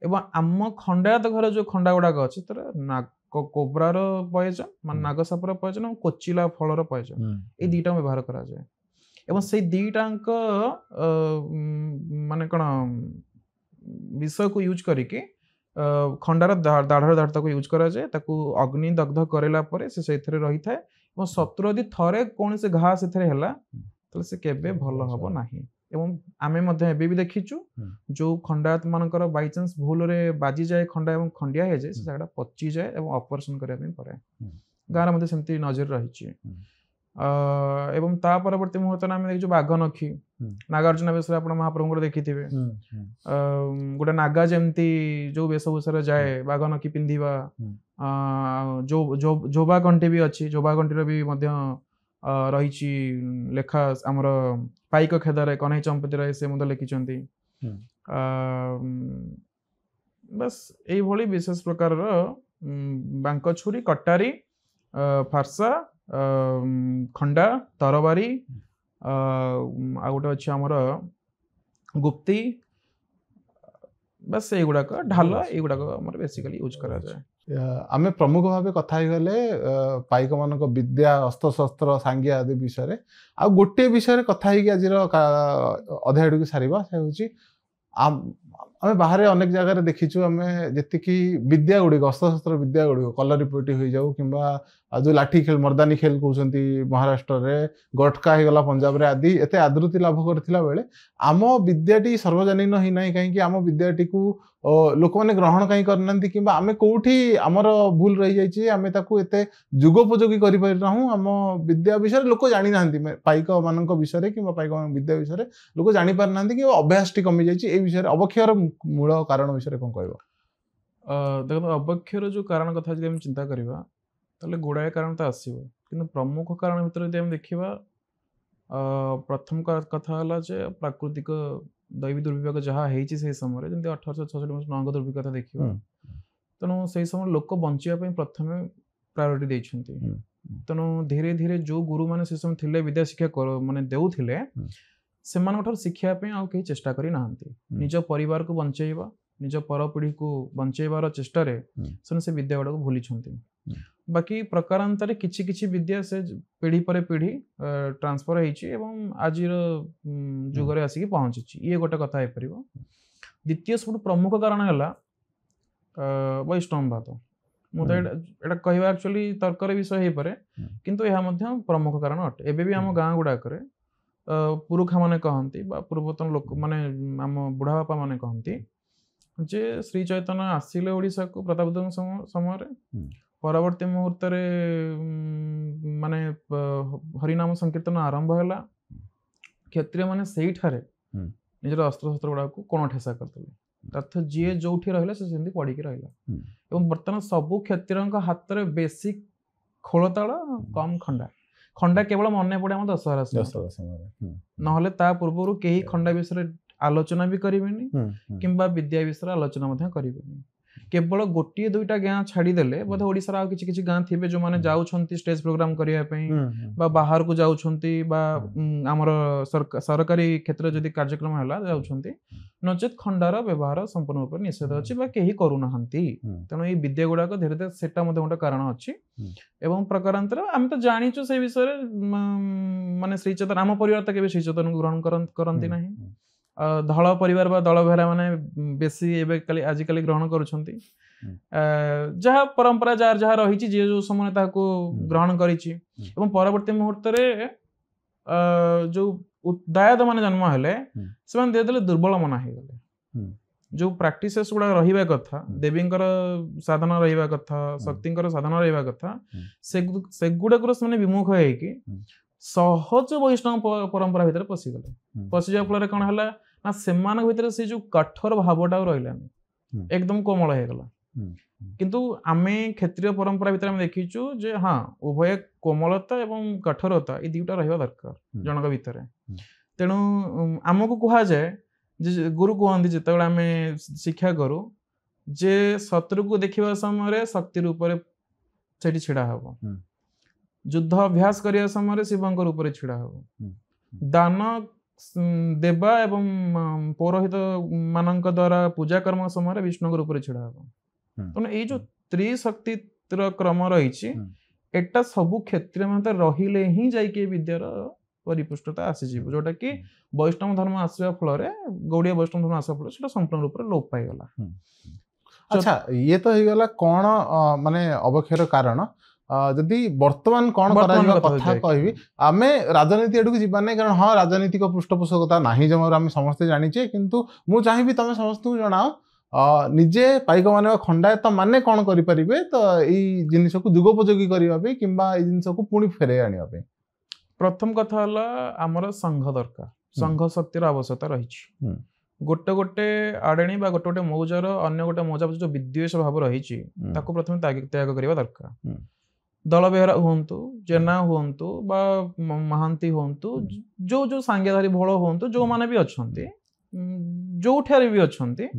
एवं आम खंडायत घर जो खंडा गुडा अछि तर नाग कोबरा रो पॉइजन मान नागसाप रो पॉइजन और कोचिला फल रो पॉइजन ए दीटा व्यवहार करा जाय एवं से दीटांक माने कण विषय को यूज करिके खंडार दाढ़ दाढ़ को यूज करा जाए ताकू अग्नि दग्ध करेला परे से सेथरे रही थाए एवं शत्रु यदि थरे कोन से घा सेथरे हला तो से केबे भलो हबो नाही एवं आमे मध्ये एबे भी देखिचु जो खंडायत मानकर बाय चांस भूल रे बाजी जाए खंडा एवं खंडिया हे जाए से जाडा पच्ची जाए एवं ऑपरेशन करिया पे परे गार मध्ये सेमती नजर रहिची ଏବଂ ତା ପରବର୍ତ୍ତୀ ମୁହୂର୍ତ୍ତରେ ଆମେ ଦେଖିଛୁ ବାଘନଖି, ନାଗାର୍ଜୁନ ବେଶରେ ଆପଣ ମହାପ୍ରଭୁଙ୍କର ଦେଖିଥିବେ। ଗୋଟେ ନାଗା ଯେମିତି ଯୋଉ ବେଶଭୂଷାରେ ଯାଏ, ବାଘନଖି ପିନ୍ଧିବା, ଯୋବା କଣ୍ଠି ବି ଅଛି, ଯୋବା କଣ୍ଠିର ବି ମଧ୍ୟ ରହିଛି ଲେଖା ଆମର ପାଇକ ଖେଦାରେ କହ୍ନେଇ ଚମ୍ପତି ରାୟ ସେ ମଧ୍ୟ ଲେଖିଛନ୍ତି। ବାସ୍ ଏଇଭଳି ବିଶେଷ ପ୍ରକାରର ବାଙ୍କ ଛୁରୀ, କଟାରୀ, ଫାର୍ସା, ଖଣ୍ଡା, ତରବାରୀ, ଆଉ ଗୋଟେ ଅଛି ଆମର ଗୁପ୍ତି, ବାସ୍ ଏଇଗୁଡାକ ଢାଲ, ଏଇଗୁଡାକ ଆମର ବେସିକାଲି ୟୁଜ୍ କରାଯାଏ।
ଆମେ ପ୍ରମୁଖ ଭାବେ କଥା ହେଇଗଲେ ପାଇକ ମାନଙ୍କ ବିଦ୍ୟା, ଅସ୍ତ୍ରଶସ୍ତ୍ର, ସାଙ୍ଗିଆ ଆଦି ବିଷୟରେ। ଆଉ ଗୋଟିଏ ବିଷୟରେ କଥା ହେଇକି ଆଜିର ଅଧ୍ୟାୟଟିକୁ ସାରିବା, ସେ ହେଉଛି ଆମେ ବାହାରେ ଅନେକ ଜାଗାରେ ଦେଖିଛୁ, ଆମେ ଯେତିକି ବିଦ୍ୟା ଗୁଡ଼ିକ, ଅସ୍ତ୍ରଶସ୍ତ୍ର ବିଦ୍ୟା ଗୁଡ଼ିକ, କଲରିପଟି ହୋଇଯାଉ କିମ୍ବା ଯୋଉ ଲାଠି ଖେଳ, ମର୍ଦାନୀ ଖେଳ କହୁଛନ୍ତି ମହାରାଷ୍ଟ୍ରରେ, ଗଟକା ହେଇଗଲା ପଞ୍ଜାବରେ, ଆଦି ଏତେ ଆଦୃତି ଲାଭ କରିଥିଲା ବେଳେ ଆମ ବିଦ୍ୟାଟି ସର୍ବଜନୀନ ହେଇନାହିଁ କାହିଁକି? ଆମ ବିଦ୍ୟାଟିକୁ ଲୋକମାନେ ଗ୍ରହଣ କାହିଁ କରିନାହାନ୍ତି, କିମ୍ବା ଆମେ କୋଉଠି ଆମର ଭୁଲ ରହିଯାଇଛି, ଆମେ ତାକୁ ଏତେ ଯୁଗୋପଯୋଗୀ କରିପାରିନାହୁଁ? ଆମ ବିଦ୍ୟା ବିଷୟରେ ଲୋକ ଜାଣିନାହାନ୍ତି, ପାଇକ ମାନଙ୍କ ବିଷୟରେ କିମ୍ବା ପାଇକ ମାନଙ୍କ ବିଦ୍ୟା ବିଷୟରେ ଲୋକ ଜାଣିପାରିନାହାନ୍ତି, କି ଅଭ୍ୟାସଟି କମିଯାଇଛି। ଏଇ ବିଷୟରେ ଅବକ୍ଷୟର ମୂଳ କାରଣ ବିଷୟରେ କଣ କହିବ?
ଦେଖନ୍ତୁ, ଅବକ୍ଷୟର ଯୋଉ କାରଣ କଥା ଯଦି ଆମେ ଚିନ୍ତା କରିବା ତାହେଲେ ଗୁଡ଼ାଏ କାରଣ ତ ଆସିବ, କିନ୍ତୁ ପ୍ରମୁଖ କାରଣ ଭିତରେ ଯଦି ଆମେ ଦେଖିବା, ପ୍ରଥମ କଥା ହେଲା ଯେ ପ୍ରାକୃତିକ ଦୈବୀ ଦୁର୍ବିପାକ ଯାହା ହେଇଛି ସେଇ ସମୟରେ, ଯେମିତି 1866 ନଙ୍ଗ ଦୁର୍ଭିକ୍ଷ କଥା ଦେଖିବା, ତେଣୁ ସେଇ ସମୟରେ ଲୋକ ବଞ୍ଚିବା ପାଇଁ ପ୍ରଥମେ ପ୍ରାୟୋରିଟି ଦେଇଛନ୍ତି। ତେଣୁ ଧୀରେ ଧୀରେ ଯୋଉ ଗୁରୁମାନେ ସେ ସମୟ ଥିଲେ, ବିଦ୍ୟା ଶିକ୍ଷା ମାନେ ଦେଉଥିଲେ, ସେମାନଙ୍କ ଠାରୁ ଶିଖିବା ପାଇଁ ଆଉ କେହି ଚେଷ୍ଟା କରି ନାହାନ୍ତି। ନିଜ ପରିବାରକୁ ବଞ୍ଚେଇବା, ନିଜ ପରପିଢ଼ିକୁ ବଞ୍ଚେଇବାର ଚେଷ୍ଟାରେ ସେମାନେ ସେ ବିଦ୍ୟା ଗୁଡ଼ାକୁ ଭୁଲିଛନ୍ତି। ବାକି ପ୍ରକାରାନ୍ତରେ କିଛି କିଛି ବିଦ୍ୟା ସେ ପିଢ଼ି ପରେ ପିଢ଼ି ଟ୍ରାନ୍ସଫର ହେଇଛି ଏବଂ ଆଜିର ଯୁଗରେ ଆସିକି ପହଞ୍ଚିଛି, ଇଏ ଗୋଟେ କଥା ହେଇପାରିବ। ଦ୍ୱିତୀୟ ସବୁଠୁ ପ୍ରମୁଖ କାରଣ ହେଲା ବୈଷ୍ଣବବାଦ। ମୁଁ ତ ଏଇଟା କହିବା ଆକ୍ଚୁଆଲି ତର୍କର ବିଷୟ ହେଇପାରେ, କିନ୍ତୁ ଏହା ମଧ୍ୟ ପ୍ରମୁଖ କାରଣ ଅଟେ। ଏବେ ବି ଆମ ଗାଁ ଗୁଡ଼ାକରେ ପୁରୁଖା ମାନେ କହନ୍ତି ବା ପୂର୍ବତନ ଲୋକ ମାନେ ଆମ ବୁଢ଼ା ବାପା ମାନେ କହନ୍ତି ଯେ ଶ୍ରୀ ଚୈତନ୍ୟ ଆସିଲେ ଓଡ଼ିଶାକୁ ପ୍ରତାପରୁଦ୍ରଙ୍କ ସମୟରେ, ପରବର୍ତ୍ତୀ ମୁହୂର୍ତ୍ତରେ ମାନେ ହରିନାମ ସଂକୀର୍ତ୍ତନ ଆରମ୍ଭ ହେଲା, କ୍ଷତ୍ରିୟ ମାନେ ସେଇଠାରେ ନିଜର ଅସ୍ତ୍ରଶସ୍ତ୍ର ଗୁଡ଼ାକୁ କୋଣ ଠେସା କରିଦେଲେ, ଅର୍ଥ ଯିଏ ଯୋଉଠି ରହିଲା ସେ ସେମିତି ପଡ଼ିକି ରହିଲା। ଏବଂ ବର୍ତ୍ତମାନ ସବୁ କ୍ଷତ୍ରିୟଙ୍କ ହାତରେ ବେଶୀ ଖୋଳତାଳ, କମ୍ ଖଣ୍ଡା। ଖଣ୍ଡା କେବଳ ମନେ ପଡ଼େ ଆମ ଦଶହରା ସମୟରେ, ନହେଲେ ତା ପୂର୍ବରୁ କେହି ଖଣ୍ଡା ବିଷୟରେ ଆଲୋଚନା ବି କରିବେନି କିମ୍ବା ବିଦ୍ୟା ବିଷୟରେ ଆଲୋଚନା ମଧ୍ୟ କରିବେନି। କେବଳ ଗୋଟିଏ ଦୁଇଟା ଗାଁ ଛାଡ଼ିଦେଲେ ବୋଧେ ଓଡ଼ିଶାର ଆଉ କିଛି କିଛି ଗାଁ ଥିବେ ଯୋଉମାନେ ଯାଉଛନ୍ତି ଷ୍ଟେଜ ପ୍ରୋଗ୍ରାମ କରିବା ପାଇଁ ବା ବାହାରକୁ ଯାଉଛନ୍ତି ବା ଆମର ସରକାରୀ କ୍ଷେତ୍ରରେ ଯଦି କାର୍ଯ୍ୟକ୍ରମ ହେଲା ଯାଉଛନ୍ତି, ନଚେତ୍ ଖଣ୍ଡାର ବ୍ୟବହାର ସମ୍ପୂର୍ଣ୍ଣ ରୂପରେ ନିଷେଧ ଅଛି ବା କେହି କରୁନାହାନ୍ତି। ତେଣୁ ଏଇ ବିଦ୍ୟା ଗୁଡ଼ାକ ଧୀରେ ଧୀରେ ସେଟା ମଧ୍ୟ ଗୋଟେ କାରଣ ଅଛି। ଏବଂ ପ୍ରକାରାନ୍ତରେ ଆମେ ତ ଜାଣିଛୁ ସେଇ ବିଷୟରେ, ମାନେ ଶ୍ରୀଚେତନ, ଆମ ପରିବାର ତ କେବେ ଶ୍ରୀଚେତନକୁ ଗ୍ରହଣ କରନ୍ତି ନାହିଁ। ଧଳ ପରିବାର ବା ଦଳ ବେହେରା ମାନେ ବେଶୀ ଏବେ ଆଜିକାଲି ଗ୍ରହଣ କରୁଛନ୍ତି। ଯାହା ପରମ୍ପରା ଯାହାର ଯାହା ରହିଛି, ଯିଏ ଯୋଉ ସମୟରେ ତାହାକୁ ଗ୍ରହଣ କରିଛି। ଏବଂ ପରବର୍ତ୍ତୀ ମୁହୂର୍ତ୍ତରେ ଯୋଉ ଦାୟାଦ ମାନେ ଜନ୍ମ ହେଲେ, ସେମାନେ ଧୀରେ ଧୀରେ ଦୁର୍ବଳ ମନା ହେଇଗଲେ। ଯୋଉ ପ୍ରାକ୍ଟିସେସ୍ ଗୁଡାକ ରହିବା କଥା, ଦେବୀଙ୍କର ସାଧନା ରହିବା କଥା, ଶକ୍ତିଙ୍କର ସାଧନା ରହିବା କଥା, ସେଗୁଡାକରୁ ସେମାନେ ବିମୁଖ ହେଇକି ସହଜ ବୈଷ୍ଣବ ପରମ୍ପରା ଭିତରେ ପଶିଗଲେ। ପଶିଯିବା ଫଳରେ କଣ ହେଲା ନା, ସେମାନଙ୍କ ଭିତରେ ସେ ଯୋଉ କାଠର ଭାବଟା ଆଉ ରହିଲାନି, ଏକଦମ କୋମଳ ହେଇଗଲା। କିନ୍ତୁ ଆମେ କ୍ଷତ୍ରିୟ ପରମ୍ପରା ଭିତରେ ଆମେ ଦେଖିଛୁ ଯେ ହଁ, ଉଭୟ କୋମଳତା ଏବଂ କଠୋରତା ଏଇ ଦୁଇଟା ରହିବା ଦରକାର ଜଣଙ୍କ ଭିତରେ। ତେଣୁ ଆମକୁ କୁହାଯାଏ ଯେ, ଗୁରୁ କୁହନ୍ତି ଯେତେବେଳେ ଆମେ ଶିକ୍ଷା କରୁ, ଯେ ଶତ୍ରୁକୁ ଦେଖିବା ସମୟରେ ଶକ୍ତି ରୂପରେ ସେଠି ଛିଡା ହବ, ଯୁଦ୍ଧ ଅଭ୍ୟାସ କରିବା ସମୟରେ ଶିବଙ୍କ ରୂପରେ ଛିଡା ହବ, ଦାନ ଦେବା ଏବଂ ପୌରୋହିତ ମାନଙ୍କ ଦ୍ଵାରା ପୂଜା କର୍ମ ସମୟରେ ବିଷ୍ଣୁଙ୍କ ରୂପରେ ଛିଡା ହବ। ତେଣୁ ଏଇ ଯୋଉ ତ୍ରିଶକ୍ତିର କ୍ରମ ରହିଛି, ଏଟା ସବୁ କ୍ଷେତ୍ରରେ ମଧ୍ୟ ରହିଲେ ହିଁ ଯାଇକି ଏ ବିଦ୍ୟାର ପରିପୁଷ୍ଟତା ଆସିଯିବ, ଯୋଉଟା କି ବୈଷ୍ଣବ ଧର୍ମ ଆସିବା ଫଳରେ, ଗୌଡୀୟ ବୈଷ୍ଣବ ଧର୍ମ ଆସିବା ଫଳରେ ସେଟା ସମ୍ପୂର୍ଣ୍ଣ ରୂପରେ ଲୋପ ପାଇଗଲା।
ଆଚ୍ଛା, ଇଏ ତ ହେଇଗଲା କଣ ମାନେ ଅବକ୍ଷୟର କାରଣ। ଯଦି ବର୍ତ୍ତମାନ କଣ କରାଯିବା କଥା କହିବି, ଆମେ ରାଜନୀତି ଆଡକୁ ଯିବା ନାହିଁ, କାରଣ ହଁ ରାଜନୈତିକ ପୃଷ୍ଠପୋଷକତା ନାହିଁ ଜମାରୁ, ଆମେ ସମସ୍ତେ ଜାଣିଛେ। କିନ୍ତୁ ମୁଁ ଚାହିଁବି ତମେ ସମସ୍ତଙ୍କୁ ଜଣାଅ, ନିଜେ ପାଇକ ମାନେ ବା ଖଣ୍ଡାୟତ ମାନେ କଣ କରିପାରିବେ ତ ଏଇ ଜିନିଷକୁ ଯୁଗୋପଯୋଗୀ କରିବା ପାଇଁ କିମ୍ବା ଏଇ ଜିନିଷକୁ ପୁଣି ଫେରାଇ ଆଣିବା ପାଇଁ।
प्रथम कथा हला आमर संघ दरकार संघ शक्तिर आवश्यकता रही गोटे गोटे आड़ेणी बा गोटे गोटे मौजार अन्य गोटे मौजा जो विद्वेष भाव रही प्रथम त्याग करने दरकार दल बेहरा हुंतु जेना हुंतु बा महांती हुंतु जो जो सांगेधारी भोल हुंतु जो माने भी अच्छंती जो ठारे भी अच्छंती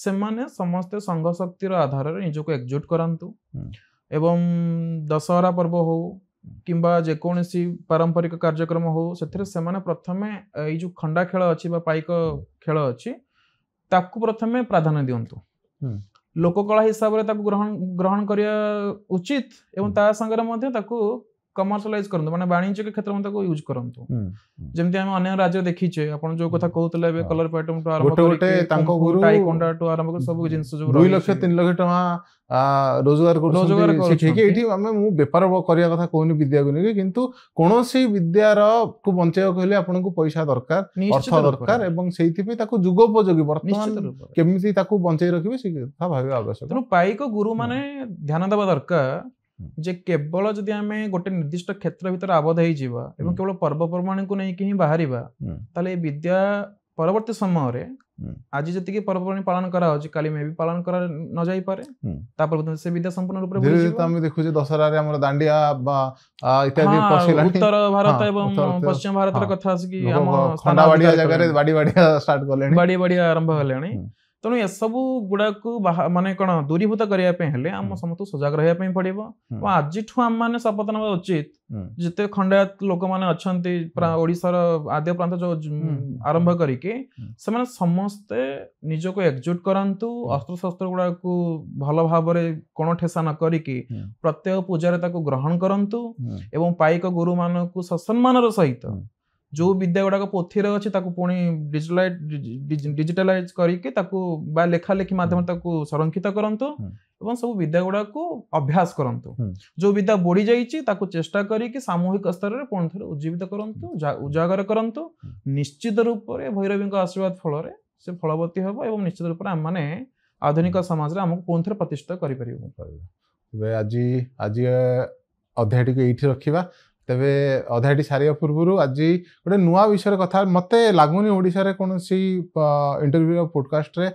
से माने समस्त संघ शक्तिर आधार रे निजको एकजुट करंतु एवं दशहरा पर्व हो किंबा जेकोसी पारंपरिक कार्यक्रम हो से माने प्रथमे ये जो खंडा खेल अच्छी पाइक खेल अच्छी ताकू प्रथमे प्राधान्य दियंतु लोककला हिसाब से ग्रहण करिया उचित एवं ता संगे मध्य ताकू कमर्शियलाइज करंतु माने वाणिज्य के क्षेत्र में ताकू यूज करंतु जेमति हम अन्य राज्य देखिचे आपण जो कथा कहतले बे कलर पैटर्न टू आरंभ
गोटे तांको गुरु
टाइकोंडा टू आरंभ कर सब जिंस जो
2 लाख 3 लाख टका रोजगार कर शिखिके एठी हम मु व्यापार करिया कथा कोनी विद्या गुनी किंतु कोनोसी विद्यार को बंचाय कहले आपन को पैसा दरकार अर्थ दरकार एवं सेहिति पे ताकू जुगोपयोगी वर्तमान केमिति ताकू बंचाई रखिबे से कथा भाबे आवश्यक
तनु पाइको गुरु माने ध्यान देबा दरकार जे केवल जदि आमे गोटे निर्दिष्ट क्षेत्र भीतर आबद्ध होई जीवा एवं केवल पर्वपर्वाणी को नहीं कि बाहरिबा ताले विद्या परवर्ती समय रे आज जति पर्वपर्वाणी पालन करा होची काली में भी पालन करा न जाई पारे तापर से विद्या संपूर्ण रूप रे
भूली जीवा हम देखु जे दशहरा रे हमर दांडिया इत्यादि पसिला
उत्तर भारत एवं पश्चिम भारत रे कथा आसी कि हम
खंडावाड़िया जगह रे बाड़ीया स्टार्ट करलेनी
बाड़ीया आरंभ हलेनी तेणु ये सब गुड़ा को माने कौन दूरीभूत करने आम समस्त सजग रहा पड़ो आज आम मैंने शपथ ना उचित जिते खंडायत लोक मैंने अच्छा ओडिशार आद्य प्रांत जो आरंभ करके समस्ते निजको एकजुट करंतु अस्त्र शस्त्र गुड़ा को भल भाव कौन ठेसा न करिकी प्रत्येक पूजा ग्रहण करंतु एवं पाइक गुरु मान को ससम्मान सहित जो विद्या गुड़ाक पोथी अच्छी पुणी डिजिटालाइज करके लेखा लेखि माध्यम संरक्षित करंतु एवं सब विद्या गुड़ाक अभ्यास करंतु जो विद्या बढ़ी जाइए चेष्टा करके सामूहिक स्तर में पुणी थे उज्जीवित करंतु उजागर करंतु निश्चित रूप से भैरवी आशीर्वाद फल से फलवती हम एवं निश्चित रूप से आम मैंने आधुनिक समाज आमको पुणी थे प्रतिष्ठित कर
आज अध्याय टी रखा तेबे अध्यायटी सारिया पूर्व आज गोटे नुआ विषय कथा मते लागुनी ओडिशा रे कोनोसी इंटरव्यू पॉडकास्ट रे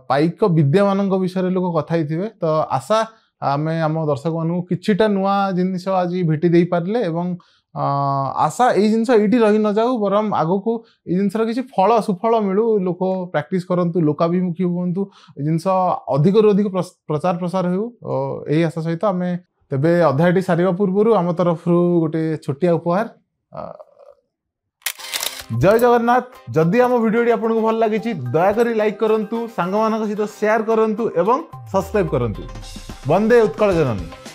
पाइक विद्या मानक विषय लोक कथा हिथिबे तो आशा आमे आम दर्शक मानू किछिटा नुआ जिनिस आज भेटी दे पारले एवं आशा ए जिनिस एठी रही न जाऊ बरम आगो को ए जिनिसर किछि फल सुफल मिलू लोक प्रैक्टिस करंतु लोकाभिमुखी होंतु जिनिस अधिक रु अधिक प्रचार प्रसार हो एही आशा सहित आमे तेबे अध्यायटी सारिबा पूर्व आम तरफ गोटे छोटिया उपहार जय जगन्नाथ जदि आम भिडियोटी आपको भल लगी दयाकोरी लाइक करंतु सांग मानक सहित शेयर करंतु एवं सब्सक्राइब करंतु वंदे उत्कल जननी।